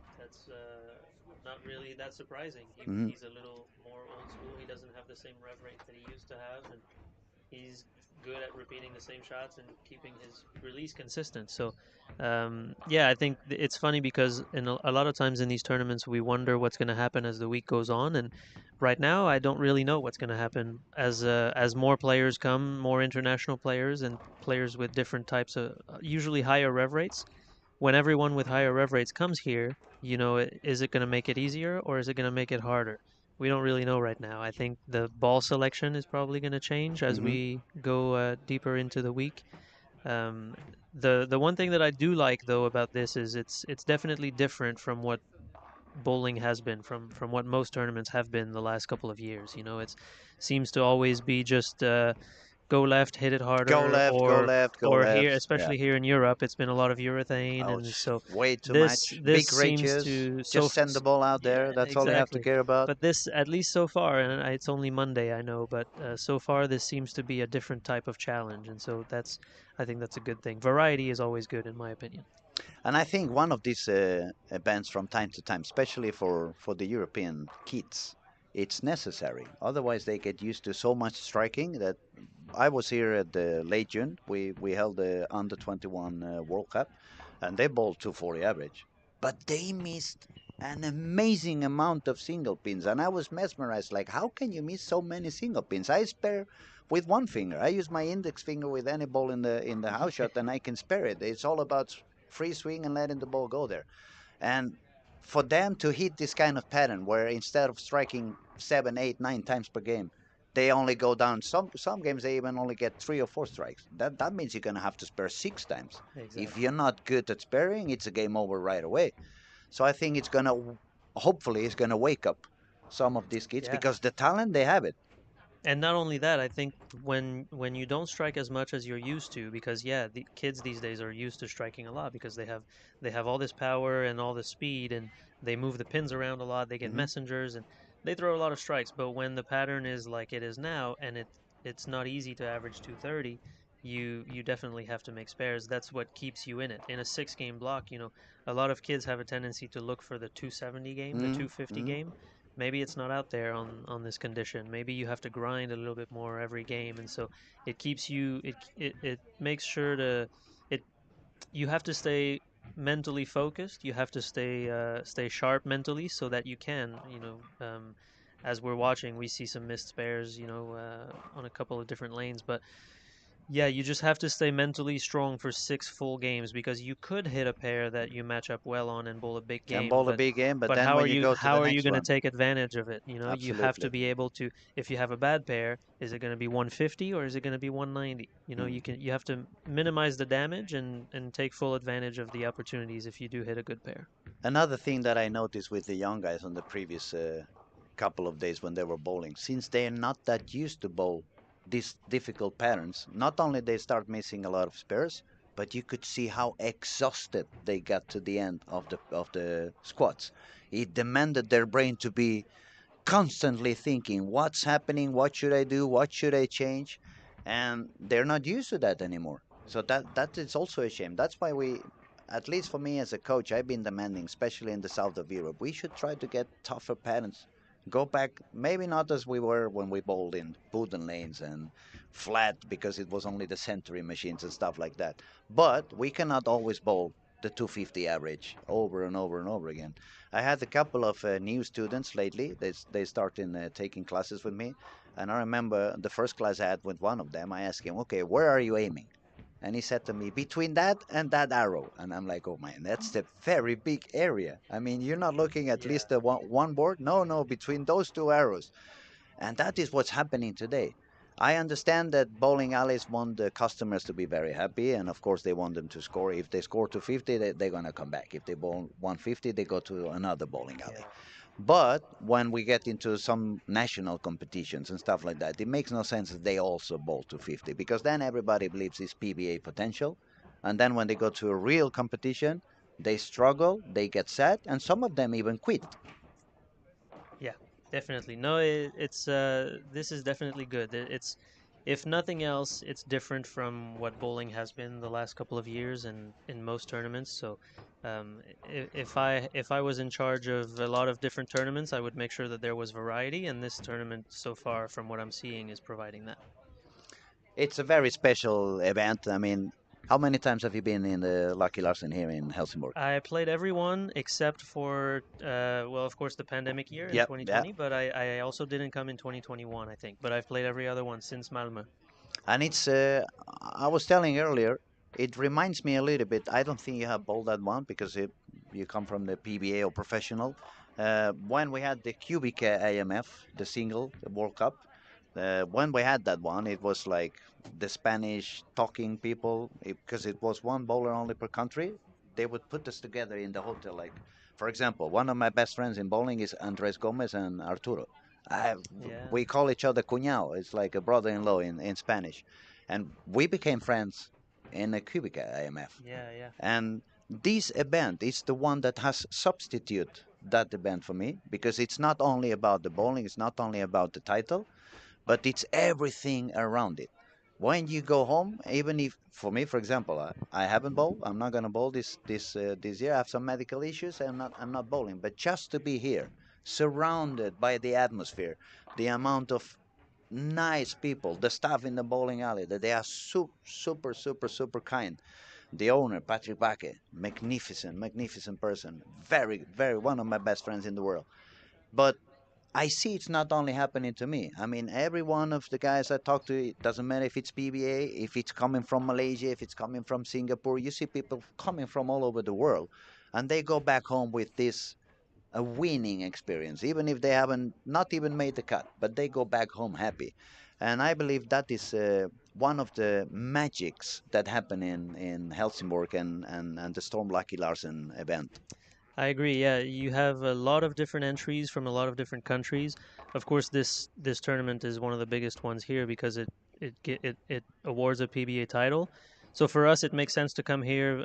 not really that surprising. Hmm. He's a little more old school. He doesn't have the same rev rate that he used to have, and he's good at repeating the same shots and keeping his release consistent. So, yeah, I think it's funny because a lot of times in these tournaments we wonder what's going to happen as the week goes on, and right now I don't really know what's going to happen as more players come, more international players and players with different types of usually higher rev rates. When everyone with higher rev rates comes here, you know, is it going to make it easier or is it going to make it harder? We don't really know right now. I think the ball selection is probably going to change as Hmm. we go deeper into the week. Um, the one thing that I do like though about this is it's definitely different from what bowling has been, from what most tournaments have been the last couple of years. You know, it seems to always be just go left, hit it Go harder, left, go left, go or here, left. Yeah. especially here in Europe, it's been a lot of urethane, and Ouch. so Way too this much. this Big seems radius. to Just send the ball out yeah, there. That's all you have to exactly. care about. But this, at least so far, and it's only Monday, I know, but so far this seems to be a different type of challenge, and so I think that's a good thing. Variety is always good, in my opinion. And I think one of these events from time to time, especially for the European kids, it's necessary. Otherwise, they get used to so much striking that I was here at the late June. We held the under 21 World Cup, and they bowled 240 average, but they missed an amazing amount of single pins, and I was mesmerized. Like, how can you miss so many single pins? I spare with one finger. I use my index finger with any ball in the house shot, and I can spare it. It's all about free swing and letting the ball go there. And for them to hit this kind of pattern where instead of striking 7, 8, 9 times per game, they only go down. Some games they even only get 3 or 4 strikes. That means you're gonna have to spare 6 times. If Exactly. you're not good at sparing, it's a game over right away. So I think it's gonna, hopefully, it's gonna wake up some of these kids, Yeah. because the talent they have it. And not only that, I think when you don't strike as much as you're used to, because yeah, the kids these days are used to striking a lot because they have all this power and all this speed, and they move the pins around a lot. They get Hmm. messengers and they throw a lot of strikes. But when the pattern is like it is now, and it's not easy to average 230, you definitely have to make spares. That's what keeps you in it. In a 6 game block, you know, a lot of kids have a tendency to look for the 270 game, the Hmm. 250 Hmm. game. Maybe it's not out there on this condition. Maybe you have to grind a little bit more every game, and so it keeps you it makes sure to it you have to stay mentally focused. You have to stay sharp mentally so that you can, you know, as we're watching, we see some missed spares, you know, on a couple of different lanes, but yeah, you just have to stay mentally strong for 6 full games because you could hit a pair that you match up well on and bowl a big And game, bowl a big game, but but then when you go to how the are you next going to one, take advantage of it? You know, you have to absolutely. be able to. If you have a bad pair, is it going to be 150 or is it going to be 190? You know, Mm. you have to minimize the damage and take full advantage of the opportunities if you do hit a good pair. Another thing that I noticed with the young guys on the previous couple of days when they were bowling, since they're not that used to bowl these difficult patterns, not only they start missing a lot of spares, but you could see how exhausted they got to the end of the squats. It demanded their brain to be constantly thinking, what's happening, what should I do, what should I change, and they're not used to that anymore. So that is also a shame. That's why we, at least for me as a coach, I've been demanding, especially in the south of Europe, we should try to get tougher patterns. Go back, maybe not as we were when we bowled in wooden lanes and flat because it was only the century machines and stuff like that. But we cannot always bowl the 250 average over and over and over again. I had a couple of new students lately. They started taking classes with me, and I remember the first class I had with one of them. I asked him, "Okay, where are you aiming?" And he said to me, "Between that and that arrow." And I'm like, "Oh man, that's a very big area. I mean, you're not looking at Yeah. least the one board. No, no, between those two arrows." And that is what's happening today. I understand that bowling alleys want the customers to be very happy, and of course they want them to score. If they score 250, they're gonna come back. If they bowl 150, they go to another bowling alley. Yeah. But when we get into some national competitions and stuff like that, it makes no sense that they also bowl 250 because then everybody believes it's PBA potential, and then when they go to a real competition, they struggle, they get sad, and some of them even quit. Yeah, definitely. No, it's this is definitely good. It's if nothing else, it's different from what bowling has been the last couple of years and in most tournaments. So, if I was in charge of a lot of different tournaments, I would make sure that there was variety, and this tournament so far, from what I'm seeing, is providing that. It's a very special event. I mean, how many times have you been in the Lucky Larsen here in Helsingborg? I played everyone except for well, of course, the pandemic year in Yep, yeah. 2020, but I also didn't come in 2021, I think. But I've played every other one since Malmö. And it's, I was telling earlier, it reminds me a little bit. I don't think you have bowled that one because you come from the PBA or professional. When we had the Cubic AMF, the single, the World Cup, when we had that one, it was like the Spanish talking people, because it was one bowler only per country. They would put us together in the hotel. Like, for example, one of my best friends in bowling is Andres Gomez and Arturo. I, Yeah, we call each other cuñado. It's like a brother-in-law in Spanish, and we became friends in a Cubica IMF. yeah, yeah. And this event is the one that has substitute that event for me because it's not only about the bowling, it's not only about the title, but it's everything around it. When you go home, even if for me, for example, I haven't bowled, I'm not gonna bowl this year. I have some medical issues. I'm not bowling, but just to be here, surrounded by the atmosphere, the amount of nice people, the staff in the bowling alley, that they are super kind. The owner, Patrick Baque, magnificent person, very one of my best friends in the world. But I see it's not only happening to me. I mean, every one of the guys I talk to, it doesn't matter if it's PBA, if it's coming from Malaysia, if it's coming from Singapore, you see people coming from all over the world, and they go back home with this a winning experience, even if they haven't not even made the cut, but they go back home happy. And I believe that is one of the magics that happen in Helsingborg and the Storm Lucky Larsen event. I agree. Yeah, you have a lot of different entries from a lot of different countries. Of course, this tournament is one of the biggest ones here because it awards a PBA title. So for us, it makes sense to come here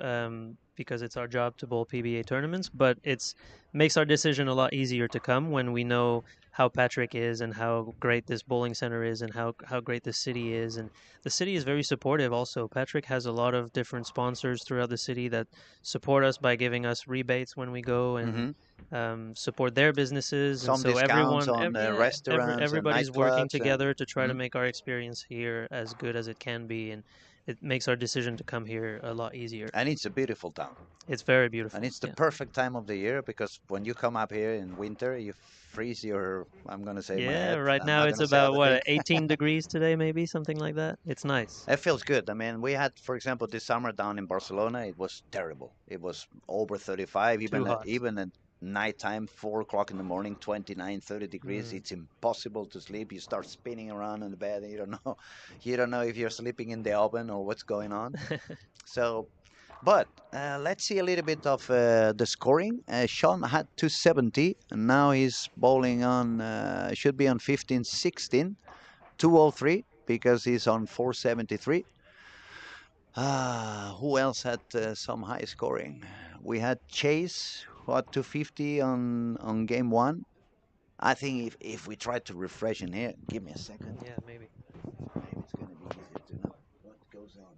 because it's our job to bowl PBA tournaments. But it's makes our decision a lot easier to come when we know how Patrick is and how great this bowling center is and how great this city is. And the city is very supportive. Also, Patrick has a lot of different sponsors throughout the city that support us by giving us rebates when we go and Hmm. support their businesses, and Some so discounts on restaurants and everybody's working nightclubs and. together to try to Mhm. make our experience here as good as it can be, and it makes our decision to come here a lot easier. And it's a beautiful town. It's very And beautiful. it's the Yeah, perfect time of the year because when you come up here in winter, you freeze your, I'm going to say my yeah. head. Right I'm now not it's going to say about other thing. what 18 degrees today, maybe something like that. It's nice. It feels good. I mean, we had, for example, this summer down in Barcelona, it was terrible. It was over 35, Too hot. even at nighttime, 4 o'clock in the morning, 29, 30 degrees. Mm. It's impossible to sleep. You start spinning around in the bed and you don't know, you don't know if you're sleeping in the oven or what's going on. So, but let's see a little bit of the scoring. Sean had 270, and now he's bowling on, should be on 15, 16, 203. because he's on 473. Who else had some high scoring? We had Chase, who had 250 on game one. I think if we try to refresh in here, give me a second. Yeah, maybe. Maybe it's going to be easier to know what goes on.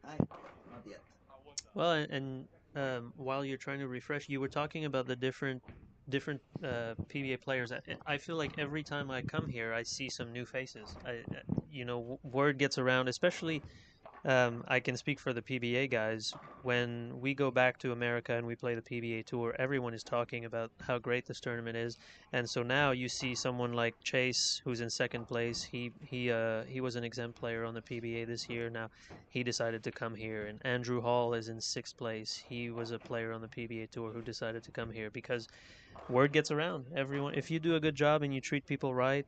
Hi, not yet. Well, and while you're trying to refresh, you were talking about the different PBA players. I feel like every time I come here, I see some new faces. Word gets around, especially I can speak for the PBA guys. When we go back to America and we play the PBA Tour, everyone is talking about how great this tournament is. And so now you see someone like Chase, who's in second place. He was an exempt player on the PBA this year. Now he decided to come here. And Andrew Hall is in sixth place. He was a player on the PBA Tour who decided to come here because word gets around. Everyone, if you do a good job and you treat people right,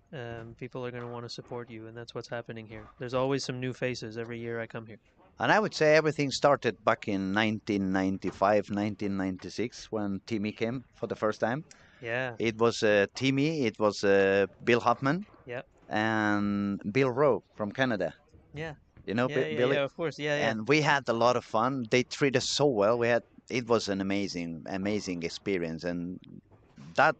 people are going to want to support you, and that's what's happening here. There's always some new faces every year I come here. And I would say everything started back in 1995, 1996 when Timmy came for the first time. Yeah. It was Timmy, it was Bill Hoffman, Yep. and Bill Rowe from Canada. Yeah. You know Yeah. Billy? Yeah. Of course. Yeah. Yeah. And we had a lot of fun. They treated us so well. It was an amazing experience. And that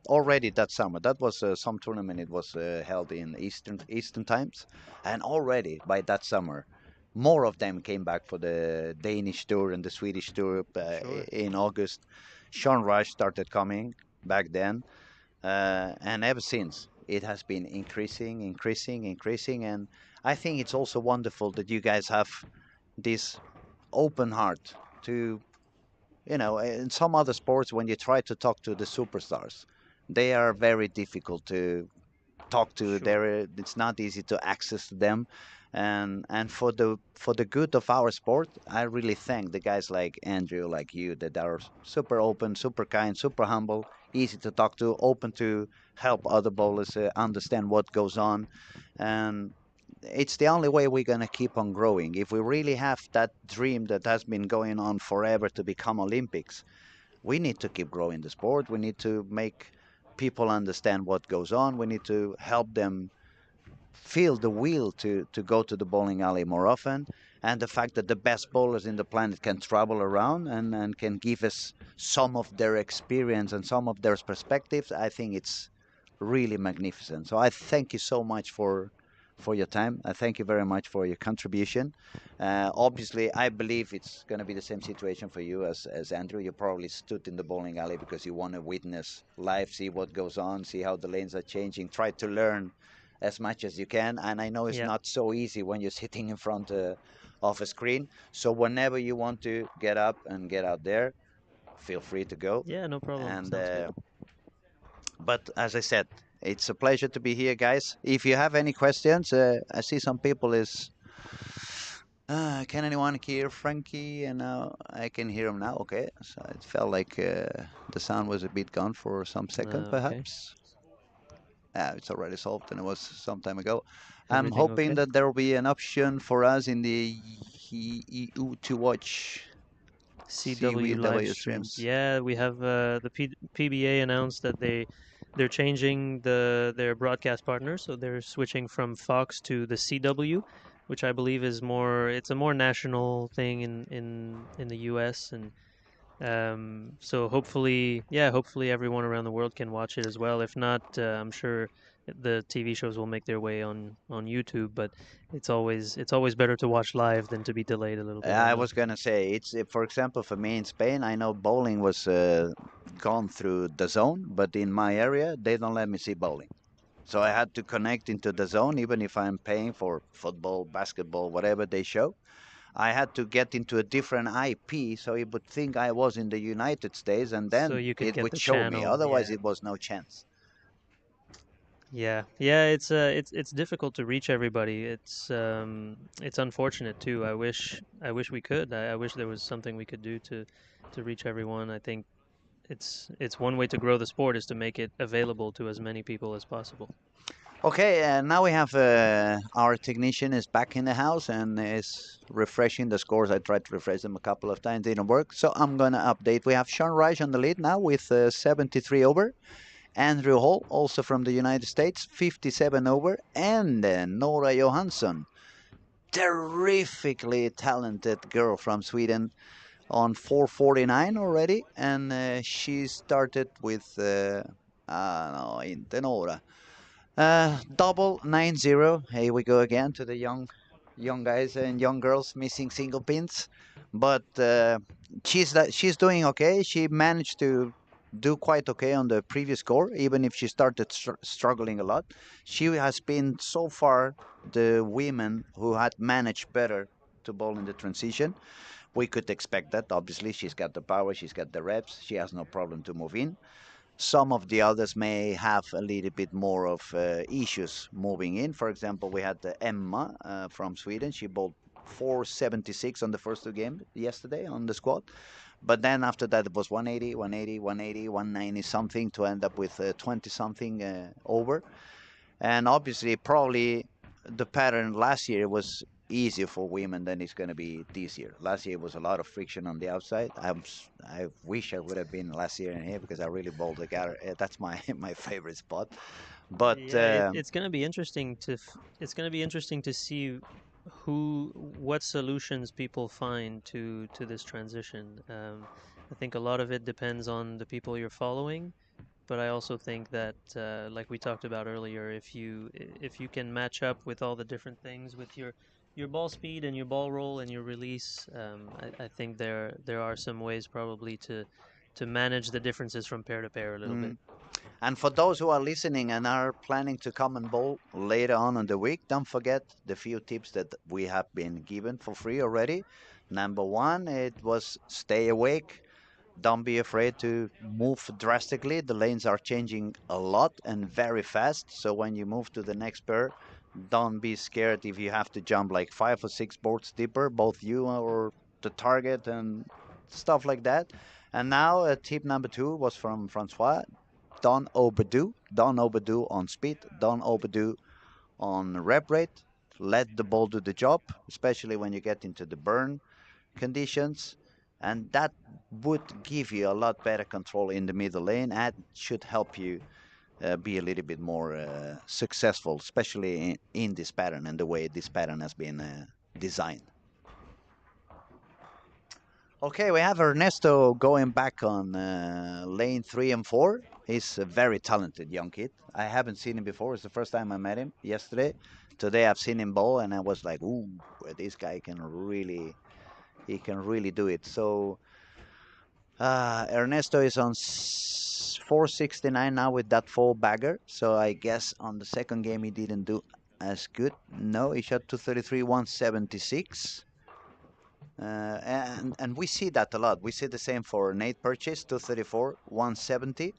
summer, that was some tournament. It was held in Eastern times, and already by that summer, more of them came back for the Danish tour and the Swedish tour Sure. in August. Sean Rush started coming back then, and ever since it has been increasing. And I think it's also wonderful that you guys have this open heart to, in some other sports, when you try to talk to the superstars, they are very difficult to talk to. Sure. It's not easy to access them, and for the good of our sport, I really thank the guys like Andrew, like you, that are super open, super kind, super humble, easy to talk to, open to help other bowlers understand what goes on, and it's the only way we're going to keep on growing. If we really have that dream that has been going on forever to become Olympics, we need to keep growing the sport. We need to make people understand what goes on. We need to help them feel the will to go to the bowling alley more often. And the fact that the best bowlers in the planet can travel around and can give us some of their experience and some of their perspectives, I think it's really magnificent. So I thank you so much for your time. I thank you very much for your contribution. Obviously, I believe it's going to be the same situation for you as Andrew. You probably stood in the bowling alley because you want to witness live, see what goes on, see how the lanes are changing, try to learn as much as you can. And I know it's Yeah. not so easy when you're sitting in front of a screen. So whenever you want to get up and get out there, feel free to go. Yeah. No problem. And Sounds good. but as I said, it's a pleasure to be here, guys. If you have any questions, I see some people is. Can anyone hear Frankie? And now I can hear him now. Okay, so it felt like the sound was a bit gone for some second, Okay. perhaps. It's already solved, and it was some time ago. I'm Everything hoping okay? that there will be an option for us in the EU to watch CW live CWW streams. streams. Yeah, we have the PBA announced that they're changing their broadcast partner, so they're switching from Fox to the CW, which I believe is more. It's a more national thing in the U.S. and so hopefully everyone around the world can watch it as well. If not, I'm sure the TV shows will make their way on YouTube. But it's always better to watch live than to be delayed a little bit. I I know. was gonna say it's for example for me in Spain, I know bowling was gone through the zone, but in my area they don't let me see bowling. So I had to connect into the zone, even if I'm paying for football, basketball, whatever they show. I had to get into a different IP, so it would think I was in the United States, and So then you could it get would the show me. channel. Otherwise, Yeah. it was no chance. Yeah. It's difficult to reach everybody. It's unfortunate too. I wish we could. I wish there was something we could do to reach everyone. I think it's one way to grow the sport is to make it available to as many people as possible. Okay, now we have our technician is back in the house and is refreshing the scores. I tried to refresh them a couple of times, didn't work. So I'm gonna update. We have Sean Reich on the lead now with 73 over. Andrew Hall, also from the United States, 57 over, and Nora Johansson, terrifically talented girl from Sweden, on 449 already, and she started with no, inte Nora. Double 90. Here we go again to the young guys and young girls missing single pins, but she's doing okay. She managed to do quite okay on the previous score, even if she started struggling a lot. She has been so far the women who had managed better to bowl in the transition. We could expect that. Obviously, she's got the power, she's got the reps, she has no problem to move in. Some of the others may have a little bit more of issues moving in. For example, we had Emma from Sweden. She bowled 476 on the first two games yesterday on the squad. But then after that, it was 180, 180, 180, 190 something to end up with 20 something over. And obviously, probably the pattern last year was easier for women than it's going to be this year. Last year was a lot of friction on the outside. I wish I would have been last year in here because I really bowled the gutter. That's my my favorite spot. But Yeah, it's going to be interesting it's going to be interesting to see what solutions people find to this transition. I think a lot of it depends on the people you're following, but I also think that, like we talked about earlier, if you can match up with all the different things with your ball speed and your ball roll and your release, I think there are some ways probably to manage the differences from pair to pair a little bit. mm, and for those who are listening and are planning to come and bowl later on in the week, don't forget the few tips that we have been given for free already. Number one, it was stay awake. Don't be afraid to move drastically. The lanes are changing a lot and very fast. So when you move to the next pair, don't be scared if you have to jump like 5 or 6 boards deeper, both you or the target and stuff like that. And now tip number two was from François. Don't overdo. Don't overdo on speed. Don't overdo on rep rate. Let the ball do the job, especially when you get into the burn conditions, and that would give you a lot better control in the middle lane and should help you be a little bit more successful, especially in this pattern and the way this pattern has been designed. Okay, we have Ernesto going back on lane 3 and 4. He's a very talented young kid. I haven't seen him before. It's the first time I met him yesterday. Today I've seen him bowl and I was like, ooh, this guy can really, he can really do it. So Ernesto is on 469 now with that full bagger. So I guess on the second game he didn't do as good. No, he shot 233, 176. And we see that a lot. We see the same for Nate Purchase, 234, 170,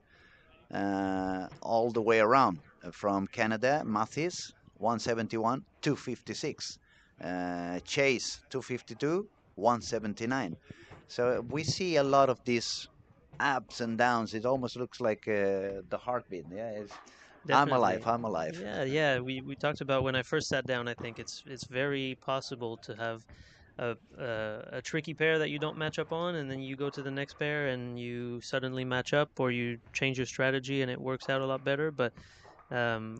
all the way around. From Canada, Mathis, 171, 256. Chase, 252, 179. So we see a lot of these ups and downs. It almost looks like the heartbeat. Yeah, I'm alive. Definitely. I'm alive. Yeah. We talked about when I first sat down. I think it's very possible to have a tricky pair that you don't match up on, and then you go to the next pair and you suddenly match up, or you change your strategy and it works out a lot better. But um,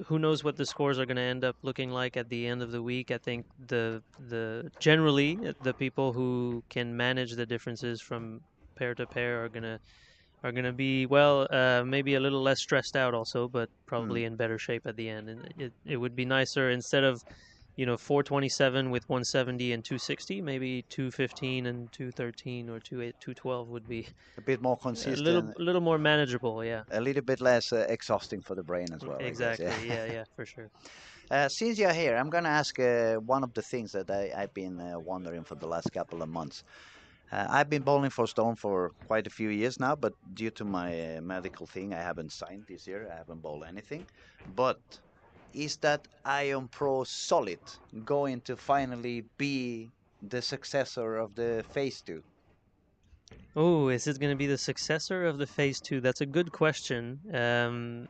who knows what the scores are going to end up looking like at the end of the week? I think the generally the people who can manage the differences from pair to pair are gonna be well, maybe a little less stressed out also, but Mm. probably in better shape at the end. And it would be nicer instead of 427 with 170 and 260, maybe 215 and 213 or 212 would be A bit more consistent, a little more manageable. Yeah, a little bit less exhausting for the brain as well, I guess. Yeah. exactly. Yeah, for sure. Since you're here, I'm going to ask one of the things that I've been wondering for the last couple of months. I've been bowling for Stone for quite a few years now, but due to my medical thing, I haven't signed this year. I haven't bowled anything. But is that Ion Pro Solid going to finally be the successor of the Phase 2? Oh, is it going to be the successor of the Phase 2? That's a good question. They're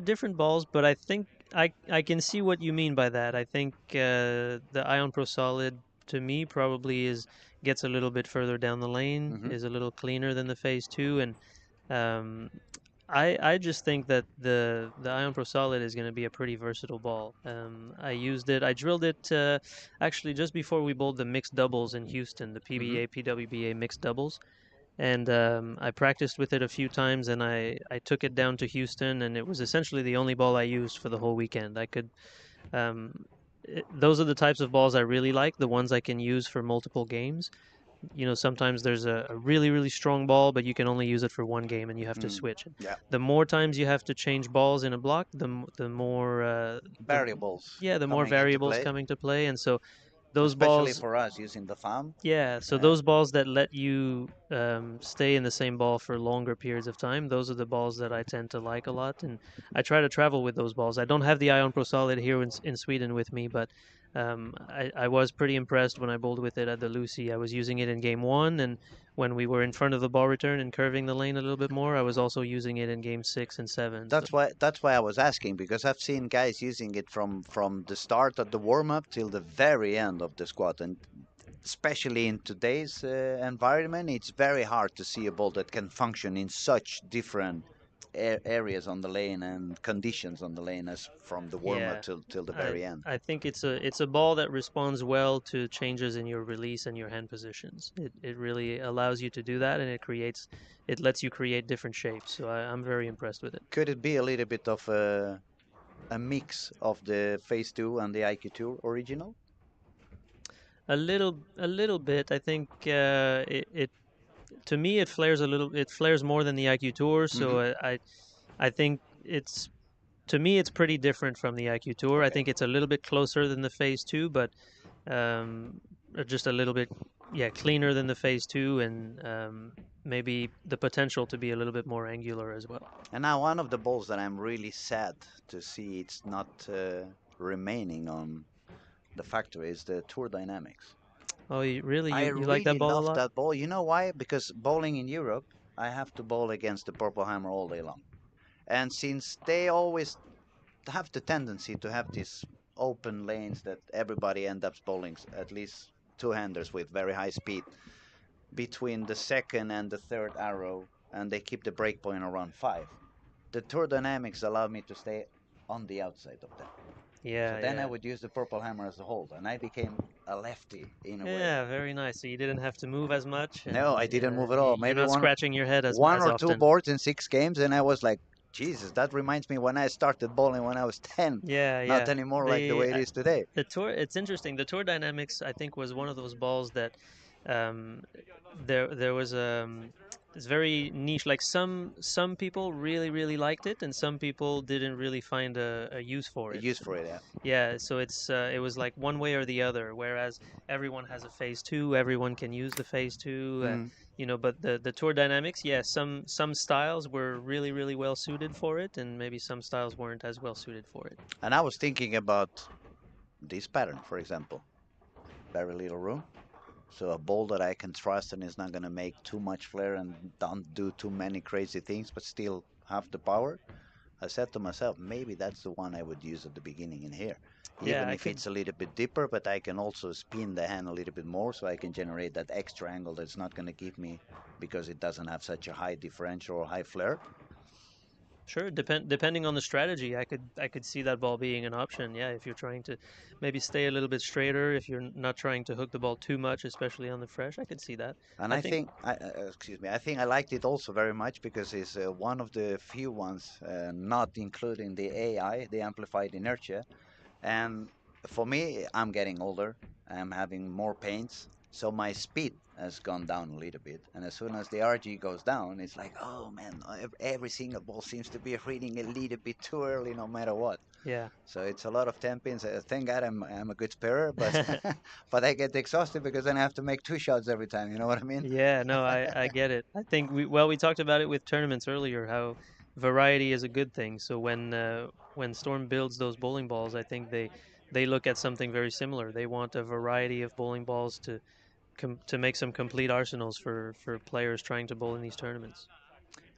different balls, but I think I can see what you mean by that. I think the Ion Pro Solid to me probably is gets a little bit further down the lane, Hmm. is a little cleaner than the Phase 2, and um, I just think that the Ion Pro Solid is going to be a pretty versatile ball. I used it. I drilled it actually just before we bowled the mixed doubles in Houston, the Hmm. PBA PWBA mixed doubles, and I practiced with it a few times, and I took it down to Houston, and it was essentially the only ball I used for the whole weekend. I could those are the types of balls I really like, the ones I can use for multiple games. Sometimes there's a really, really strong ball, but you can only use it for one game and you have to Mm. switch. And Yeah, the more times you have to change balls in a block, the more variables the more coming into variables play, come into play. And so those especially balls, for us using the thumb. yeah, so Uh, those balls that let you stay in the same ball for longer periods of time, those are the balls that I tend to like a lot, and I try to travel with those balls. I don't have the Ion Pro Solid here in Sweden with me, but I was pretty impressed when I bowled with it at the Lucy. I was using it in game one, and when we were in front of the ball return and curving the lane a little bit more, I was also using it in game 6 and 7. So that's why I was asking, because I've seen guys using it from the start of the warm up till the very end of the squat, and especially in today's environment, it's very hard to see a ball that can function in such different areas on the lane and conditions on the lane as from the warm up yeah, till the I very end. I think it's a ball that responds well to changes in your release and your hand positions. It really allows you to do that, and it lets you create different shapes. So I'm very impressed with it. Could it be a little bit of a mix of the Phase 2 and the IQ2 original? A little bit. I think it to me it flares a little. It flares more than the IQ Tour. Hmm. So I think it's to me it's pretty different from the IQ Tour. I Okay. think it's a little bit closer than the Phase 2, but um, just a little bit, yeah, cleaner than the Phase 2, and maybe the potential to be a little bit more angular as well. And now one of the balls that I'm really sad to see it's not remaining on the factory is the Tour Dynamics. Oh, really? I You like that really ball a love lot? that ball. You know why? Because bowling in Europe, I have to bowl against the Purple Hammer all day long. And since they always have the tendency to have these open lanes that everybody ends up bowling at least two-handers with very high speed between the second and the third arrow, and they keep the break point around 5. The Tour Dynamics allow me to stay on the outside of that. So Yeah, then I yeah. would use the Purple Hammer as a hold, and I became a lefty in a way. Yeah, very nice. So you didn't have to move as much, No, and I didn't move at all. you're Maybe not scratching your head one as or two often. boards in 6 games, and I was like, Jesus, that reminds me when I started bowling when I was 10. Yeah, Not yeah. anymore like the The way it is today. the tour. It's interesting. The Tour Dynamics, I think, was one of those balls that um, there was it's very niche. Like some people really really liked it, and some people didn't really find a use for A it. use for it, yeah. Yeah, so it was like one way or the other. Whereas everyone has a phase two, everyone can use the phase two. Mm. But the tour dynamics, yeah, some styles were really really well suited for it, and maybe some styles weren't as well suited for it. And I was thinking about this pattern, for example. Very little room. So a ball that I can trust and is not going to make too much flare and don't do too many crazy things, but still have the power. I said to myself, maybe that's the one I would use at the beginning in here. Yeah, Even I if could. it's a little bit deeper, but I can also spin the hand a little bit more so I can generate that extra angle that's not going to give me because it doesn't have such a high differential or high flare. Sure, depending on the strategy, I could see that ball being an option. Yeah, if you're trying to maybe stay a little bit straighter, if you're not trying to hook the ball too much, especially on the fresh, I could see that. And I I think think, excuse me, I think I liked it also very much because it's one of the few ones, not including the AI, the amplified inertia. And for me, I'm getting older. I'm having more pains. So my speed has gone down a little bit. And as soon as the RG goes down, it's like, oh man, every single ball seems to be reading a little bit too early no matter what. yeah. So it's a lot of 10 pins. Thank God I'm a good sparer, but but I get exhausted because then I have to make 2 shots every time. You know what I mean? Yeah, no, I get it. I think we talked about it with tournaments earlier, how variety is a good thing. So when Storm builds those bowling balls, I think they look at something very similar. They want a variety of bowling balls to make some complete arsenals for players trying to bowl in these tournaments.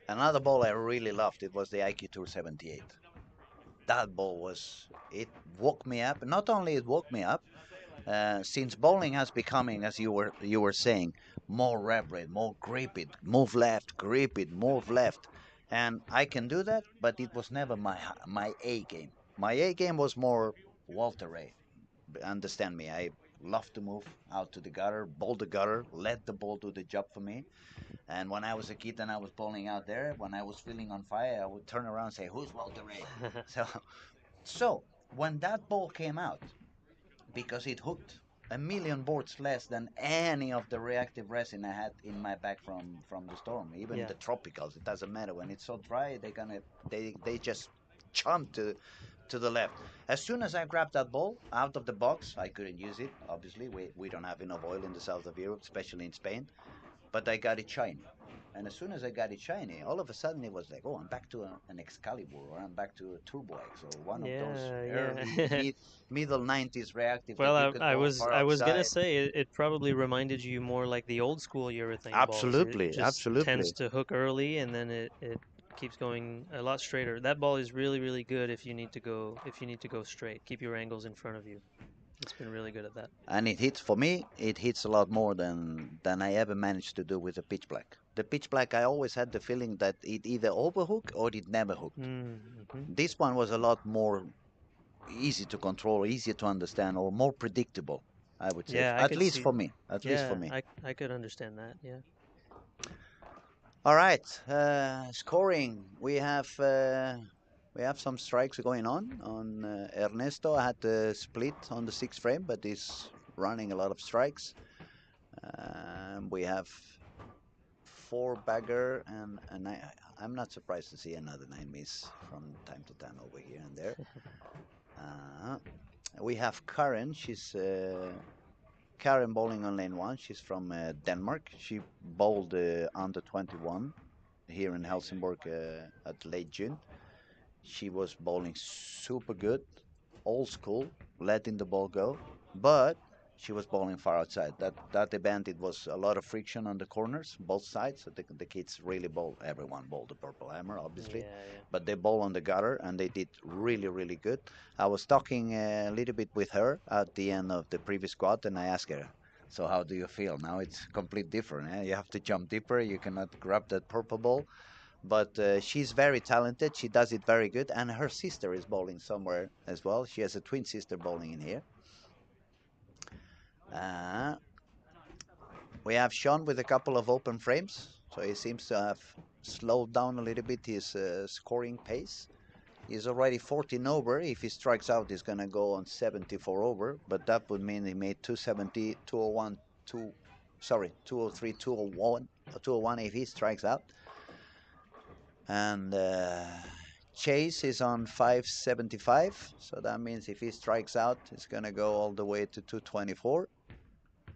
Another ball I really loved, it was the IQ Tour 78. That ball it woke me up. Not only it woke me up, since bowling has becoming, as you were saying, more rapid, more grip it, move left, grip it, move left, and I can do that. But it was never my A game. My A game was more Walter Ray. Understand me? I love to move out to the gutter, bowl the gutter, let the ball do the job for me. And when I was a kid and I was bowling out there, when I was feeling on fire, I would turn around and say, "Who's Walter Ray?" So when that ball came out, because it hooked a million boards less than any of the reactive resin I had in my bag from the storm, even Yeah. the tropicals. It doesn't matter when it's so dry. They just jump to the left. As soon as I grabbed that ball out of the box, I couldn't use it. Obviously, we don't have enough oil in the south of Europe, especially in Spain. But I got it shiny. And as soon as I got it shiny, all of a sudden it was like, oh, I'm back to an Excalibur, or I'm back to a Turbo X, or one of those Yeah, early yeah. middle 90s reactive that Well, you could I bowl was far I was gonna outside. say it probably reminded you more like the old school urethane balls. It Absolutely, just tends absolutely. to hook early and then it keeps going a lot straighter. That ball is really, really good if you need to go straight. Keep your angles in front of you. It's been really good at that. And it hits, for me, it hits a lot more than I ever managed to do with the pitch black. The pitch black, I always had the feeling that it either overhooked or it never hooked. Mm-hmm. This one was a lot more easy to control, easier to understand, or more predictable, I would say. Yeah, I At could least see. for me. At least for Yeah, me. I could understand that. Yeah. All right, scoring. We have some strikes going on. Ernesto had to split on the sixth frame, but he's running a lot of strikes. We have four bagger, and I'm not surprised to see another nine miss from time to time over here and there. Uh, we have Karen. She's Karen bowling on lane one. She's from Denmark. She bowled under 21 here in Helsingborg at late June. She was bowling super good, old school, letting the ball go, but she was bowling far outside. That event, it was a lot of friction on the corners, both sides. So the kids really bowl. Everyone bowled the purple hammer, obviously, Yeah, yeah. but they bowl on the gutter, and they did really, really good. I was talking a little bit with her at the end of the previous squad, and I asked her, "So how do you feel now? It's complete different. Eh? You have to jump deeper. You cannot grab that purple ball." But she's very talented. She does it very good, and her sister is bowling somewhere as well. She has a twin sister bowling in here. Uh, we have Sean with a couple of open frames, so he seems to have slowed down a little bit his scoring pace. He's already 14 over. If he strikes out, he's going to go on 74 over, but that would mean he made 270, 201, 2, sorry, 203, 201, 201 if he strikes out. And Chase is on 575, so that means if he strikes out, it's going to go all the way to 224,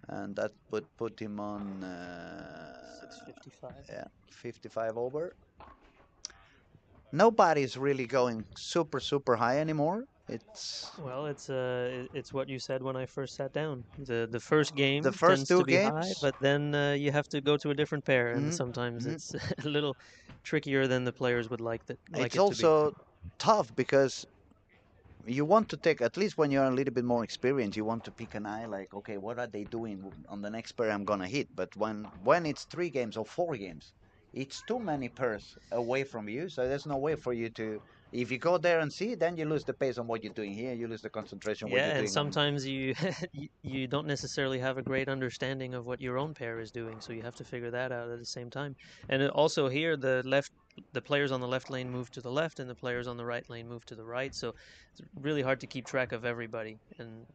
and that would put him on 655. yeah, 55 over. Nobody's really going super high anymore. Well, it's what you said when I first sat down. The first game The first tends to two be high, games. but then you have to go to a different pair, and Mhm, sometimes mhm. it's a little trickier than the players would like It's it to be. also tough because you want to take, at least when you're a little bit more experienced, you want to pick an eye like, okay, what are they doing on the next pair I'm gonna hit? But when it's 3 games or 4 games, it's too many pairs away from you, so there's no way for you to, if you go there and see, then you lose the pace on what you're doing here, you lose the concentration what you're Yeah, and doing on. sometimes you you don't necessarily have a great understanding of what your own pair is doing, so you have to figure that out at the same time. And also here, the players on the left lane move to the left, and the players on the right lane move to the right. So it's really hard to keep track of everybody and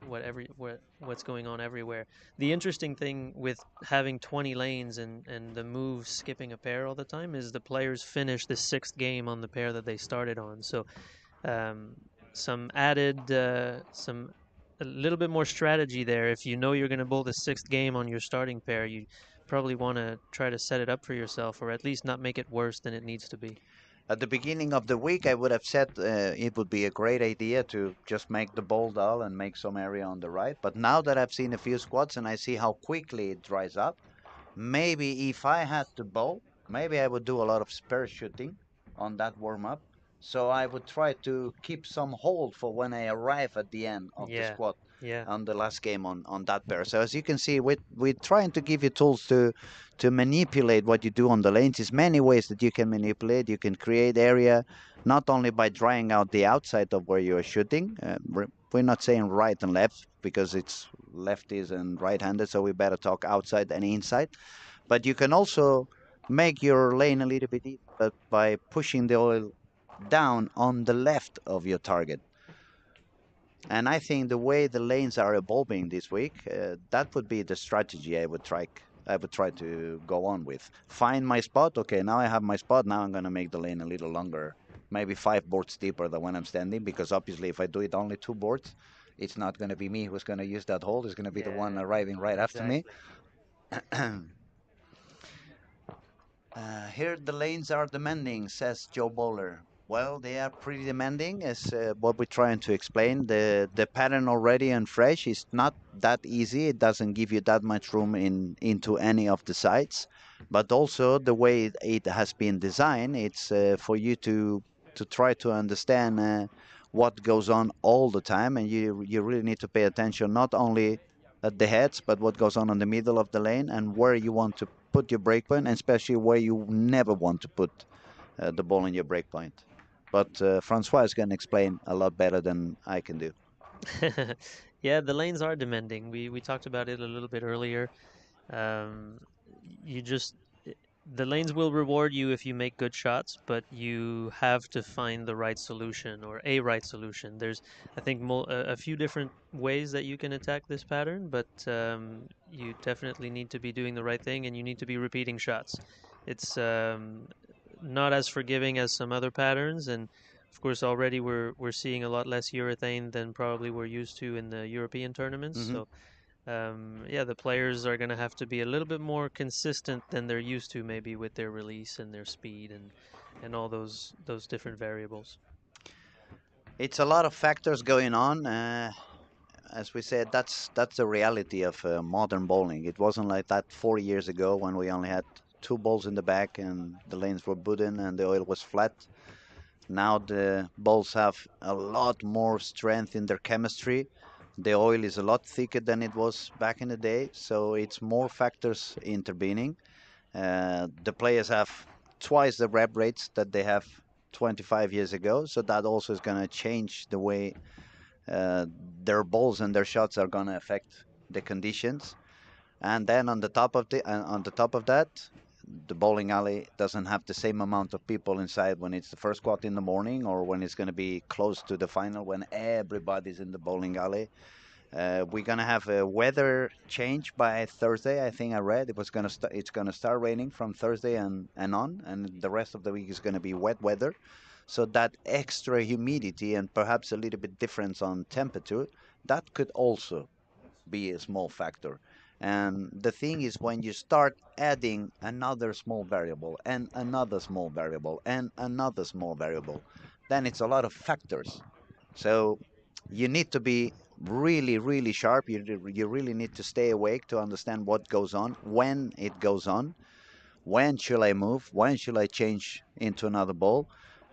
what's going on everywhere. The interesting thing with having 20 lanes and the moves skipping a pair all the time is the players finish the sixth game on the pair that they started on. So um, some a little bit more strategy there. If you know you're going to bowl the sixth game on your starting pair, you probably want to try to set it up for yourself, or at least not make it worse than it needs to be. At the beginning of the week, I would have said it would be a great idea to just make the ball dull and make some area on the right. But now that I've seen a few squats and I see how quickly it dries up, maybe if I had to bowl, maybe I would do a lot of spare shooting on that warm up. So I would try to keep some hold for when I arrive at the end of the Yeah, squat yeah, on the last game on that pair. So as you can see, we're trying to give you tools to manipulate what you do on the lanes. There's many ways that you can manipulate. You can create area not only by drying out the outside of where you are shooting. We're not saying right and left because it's lefties and right-handed, so we better talk outside and inside. But you can also make your lane a little bit easier by pushing the oil down on the left of your target. And I think the way the lanes are evolving this week, that would be the strategy I would try. I would try to go on with. Find my spot. Okay, now I have my spot. Now I'm going to make the lane a little longer, maybe 5 boards deeper than when I'm standing. Because obviously, if I do it only 2 boards, it's not going to be me who's going to use that hole. It's going to be the one yeah, arriving right after me. exactly. Here the lanes are demanding, says Joe Bowler. Well, they are pretty demanding, as what we're trying to explain. The pattern already and fresh is not that easy. It doesn't give you that much room into any of the sides, but also the way it has been designed, it's for you to try to understand what goes on all the time, and you really need to pay attention not only at the heads, but what goes on in the middle of the lane and where you want to put your breakpoint, and especially where you never want to put the ball in your breakpoint. But Francois is going to explain a lot better than I can do. Yeah, the lanes are demanding. We talked about it a little bit earlier. Um, you just the lanes will reward you if you make good shots, but you have to find the right solution or a right solution. There's, I think, a few different ways that you can attack this pattern, but you definitely need to be doing the right thing and you need to be repeating shots. It's not as forgiving as some other patterns, and of course, already we're seeing a lot less urethane than probably we're used to in the European tournaments. Hmm. So yeah, the players are going to have to be a little bit more consistent than they're used to, maybe with their release and their speed and all those different variables. It's a lot of factors going on. As we said, that's the reality of modern bowling. It wasn't like that 40 years ago when we only had 2 balls in the back and the lanes were wooden and the oil was flat. Now the balls have a lot more strength in their chemistry. The oil is a lot thicker than it was back in the day, so it's more factors intervening. The players have twice the rep rates that they have 25 years ago, so that also is going to change the way uh, their balls and their shots are going to affect the conditions. And then on the top of that, the bowling alley doesn't have the same amount of people inside when it's the first squat in the morning or when it's going to be close to the final when everybody's in the bowling alley. We're gonna have a weather change by Thursday. I think I read it was gonna it's gonna start raining from Thursday and on, and the rest of the week is gonna be wet weather. So that extra humidity and perhaps a little bit difference on temperature, that could also be a small factor. And the thing is, when you start adding another small variable and another small variable and another small variable, then it's a lot of factors. So you need to be really, really sharp. You really need to stay awake to understand what goes on, when it goes on, when should I move, when should I change into another ball.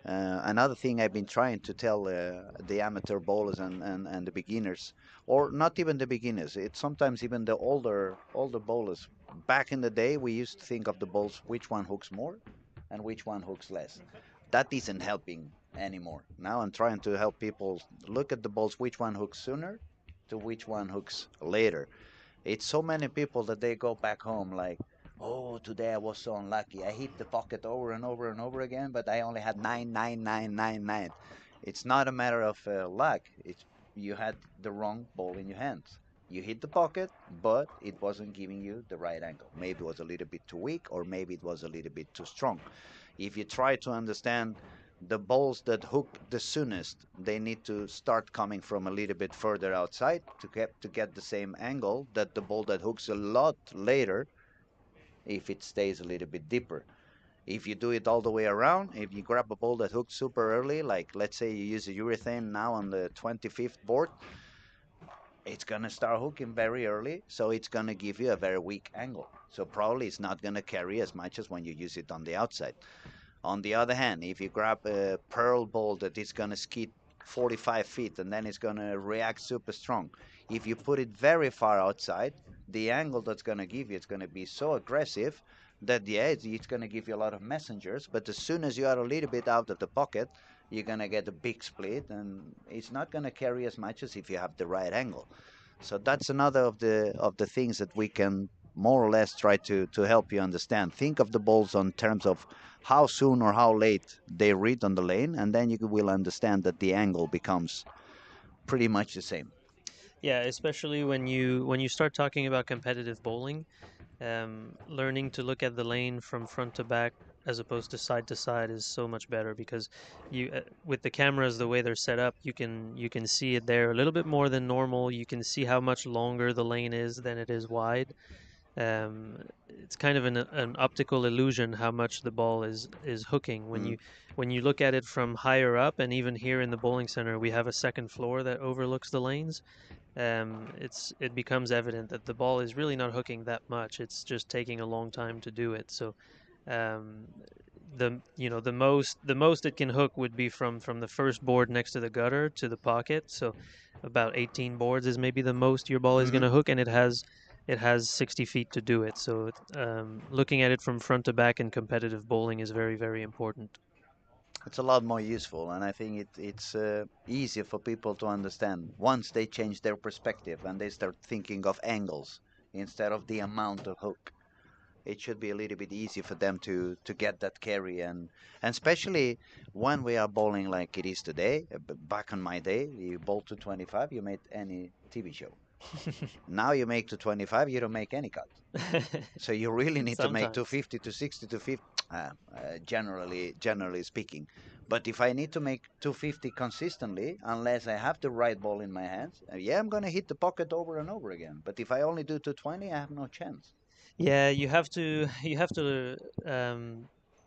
Another thing I've been trying to tell the amateur bowlers and the beginners, or not even the beginners, it's sometimes even the older bowlers. Back in the day, we used to think of the balls which one hooks more and which one hooks less. That isn't helping anymore. Now I'm trying to help people look at the balls which one hooks sooner to which one hooks later. It's so many people that they go back home like, oh, today I was so unlucky. I hit the pocket over and over and over again, but I only had 9, 9, 9, 9, 9. It's not a matter of luck. It's you had the wrong ball in your hands. You hit the pocket, but it wasn't giving you the right angle. Maybe it was a little bit too weak, or maybe it was a little bit too strong. If you try to understand the balls that hook the soonest, they need to start coming from a little bit further outside to get the same angle that the ball that hooks a lot later if it stays a little bit deeper. If you do it all the way around, if you grab a ball that hooks super early, like let's say you use a urethane now on the 25th board, it's gonna start hooking very early, so it's gonna give you a very weak angle. So probably it's not gonna carry as much as when you use it on the outside. On the other hand, if you grab a pearl ball that is going to skid 45 feet and then it's going to react super strong, if you put it very far outside, the angle that's going to give you is going to be so aggressive that, yeah, it's going to give you a lot of messengers. But as soon as you are a little bit out of the pocket, you're going to get a big split, and it's not going to carry as much as if you have the right angle. So that's another of the things that we can more or less try to help you understand. Think of the balls on terms of how soon or how late they read on the lane, and then you will understand that the angle becomes pretty much the same. Yeah, especially when you start talking about competitive bowling, learning to look at the lane from front to back as opposed to side is so much better because you with the cameras the way they're set up, you can see it there a little bit more than normal. You can see how much longer the lane is than it is wide. It's kind of an optical illusion how much the ball is hooking Mm. when you look at it from higher up. And even here in the bowling center we have a second floor that overlooks the lanes. It becomes evident that the ball is really not hooking that much. It's just taking a long time to do it. So um, the most it can hook would be from the first board next to the gutter to the pocket. So about 18 boards is maybe the most your ball is going Hmm. to hook, and it has 60 feet to do it. So looking at it from front to back in competitive bowling is very, very important. It's a lot more useful, and I think it's easier for people to understand once they change their perspective and they start thinking of angles instead of the amount of hook. It should be a little bit easy for them to get that carry, and especially when we are bowling like it is today. Back in my day, you bowl to 25, you made any TV show. Now you make to 25, you don't make any cut. So you really need to make Sometimes. 250 to 60 to 50, generally speaking. But if I need to make 250 consistently, unless I have the right ball in my hands, yeah, I'm gonna hit the pocket over and over again. But if I only do 220, I have no chance. Yeah, you have to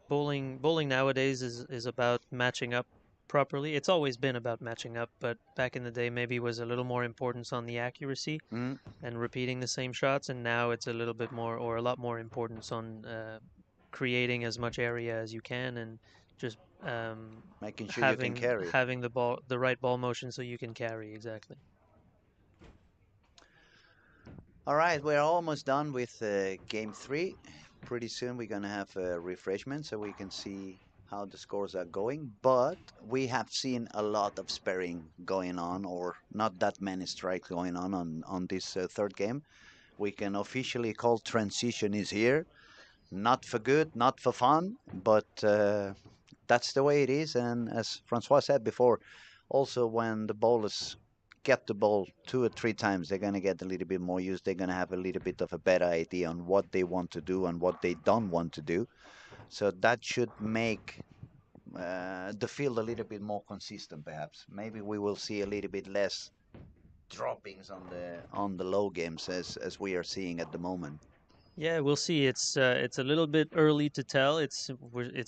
bowling nowadays is about matching up properly. It's always been about matching up, but back in the day maybe was a little more importance on the accuracy Mm, and repeating the same shots, and now it's a little bit more or a lot more importance on creating as much area as you can and just making sure you can having carry. having the right ball motion so you can carry exactly. All right, we're almost done with game three. Pretty soon we're gonna have a refreshment so we can see how the scores are going. But we have seen a lot of sparing going on, or not that many strikes going on this third game. We can officially call transition is here. Not for good, not for fun, but that's the way it is. And as Francois said before, also when the bowlers get the ball 2 or 3 times, they're going to get a little bit more use. They're going to have a little bit of a better idea on what they want to do and what they don't want to do. So that should make the field a little bit more consistent, perhaps. Maybe we will see a little bit less droppings on the low games as we are seeing at the moment. Yeah, we'll see. It's a little bit early to tell. It's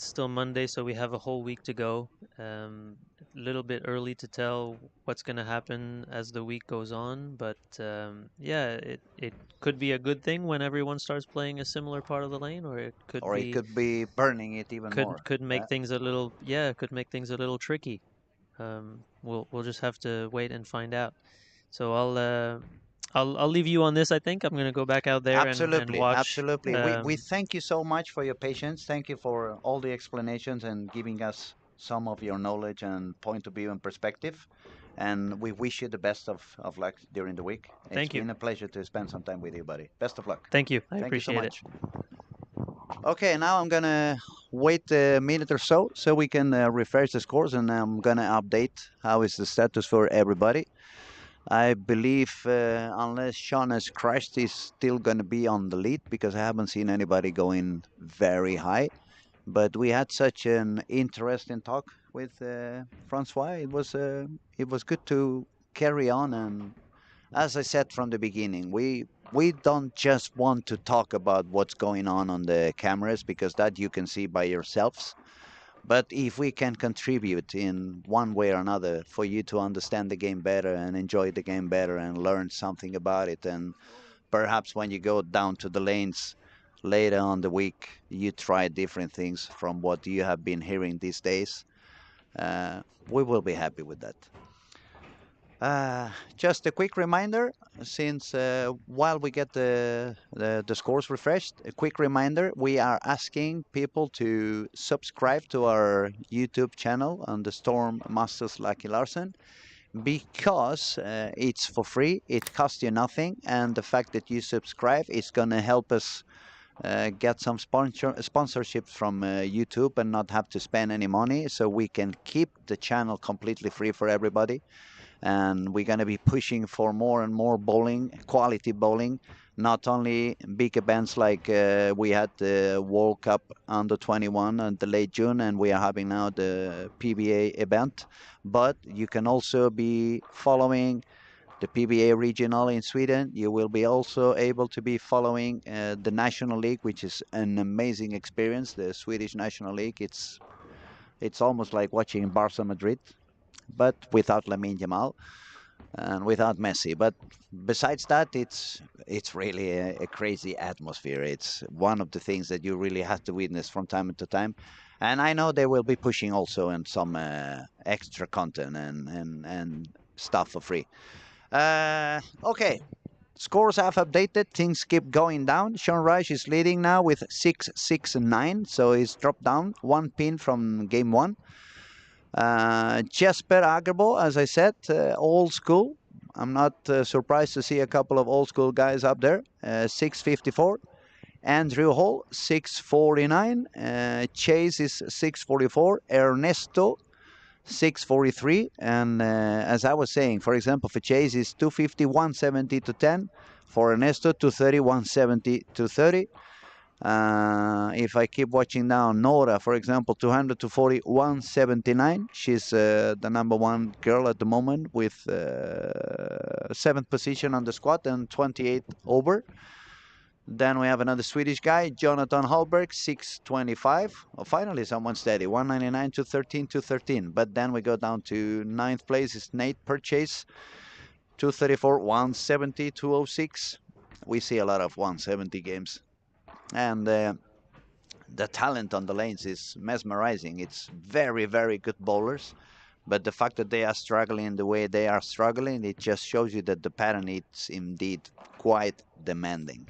still Monday, so we have a whole week to go. A little bit early to tell what's going to happen as the week goes on, but yeah, it could be a good thing when everyone starts playing a similar part of the lane, or it could Or it be could be burning it even more. could Yeah. make things a little yeah, could make things a little tricky. We'll just have to wait and find out. So I'll leave you on this. I think I'm gonna go back out there and Absolutely, watch. absolutely. We thank you so much for your patience. Thank you for all the explanations and giving us some of your knowledge and point of view and perspective. And we wish you the best of luck during the week. It's Thank you, been a pleasure to spend some time with you, buddy. Best of luck. thank you. I Thank you so appreciate it. much. Okay, now I'm gonna wait a minute or so we can refresh the scores, and I'm gonna update how is the status for everybody. I believe unless Sean has crashed, he's still going to be on the lead because I haven't seen anybody going very high. But we had such an interesting talk with Francois. It was good to carry on, and as I said from the beginning, we don't just want to talk about what's going on the cameras, because that you can see by yourselves. But if we can contribute in one way or another for you to understand the game better and enjoy the game better and learn something about it, and perhaps when you go down to the lanes later on the week, you try different things from what you have been hearing these days, we will be happy with that. Just a quick reminder, since while we get the scores refreshed, a quick reminder, we are asking people to subscribe to our YouTube channel on the Storm Masters Lucky Larsen, because it's for free, it costs you nothing, and the fact that you subscribe is going to help us get some sponsorships from YouTube and not have to spend any money, so we can keep the channel completely free for everybody. And we're going to be pushing for more and more bowling, quality bowling, not only big events like we had the World Cup under 21 in the late June, and we are having now the PBA event, but you can also be following the PBA regional in Sweden. You will be also able to be following the National League, which is an amazing experience. The Swedish National League, it's almost like watching Barca Madrid, but without Lamine Yamal and without Messi. But besides that, it's really a crazy atmosphere. It's one of the things that you really have to witness from time to time. And I know they will be pushing also in some extra content and stuff for free. Okay, scores have updated. Things keep going down. Sean Reich is leading now with 6-6-9, so he's dropped down 1 pin from game 1. Jesper Agerbo, as I said, old school. I'm not surprised to see a couple of old school guys up there. 654. Andrew Hall, 649. Chase is 644. Ernesto, 643. And as I was saying, for example, for Chase is 250, 170 to 10. For Ernesto, 230, 170 to 30. If I keep watching down, Nora, for example, 200 to 40, 179. She's the #1 girl at the moment with 7th position on the squad and 28 over. Then we have another Swedish guy, Jonathan Hallberg, 625. Oh, finally, someone steady, 199 to 13 to 13. But then we go down to 9th place is Nate Purchase, 234, 170, 206. We see a lot of 170 games. And the talent on the lanes is mesmerizing. It's very, very good bowlers. But the fact that they are struggling the way they are struggling, it just shows you that the pattern is indeed quite demanding.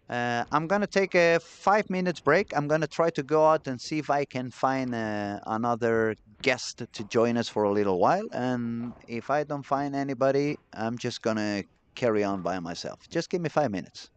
I'm going to take a 5 minutes break. I'm going to try to go out and see if I can find another guest to join us for a little while. And if I don't find anybody, I'm just going to carry on by myself. Just give me 5 minutes.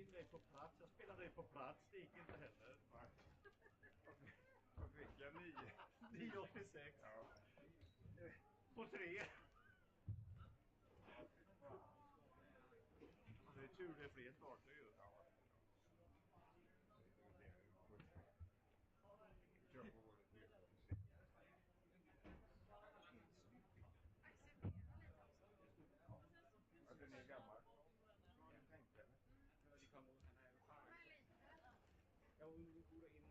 in dig på plats. Jag spelar dig på plats, det gick inte heller. Vad fick jag? 9,86. Ja. På 3. Det är tur det är fler starter ju. Ja. Kör på både 3 och 6. Ja, den är gammal. Jag tänkte. Jag vill gå in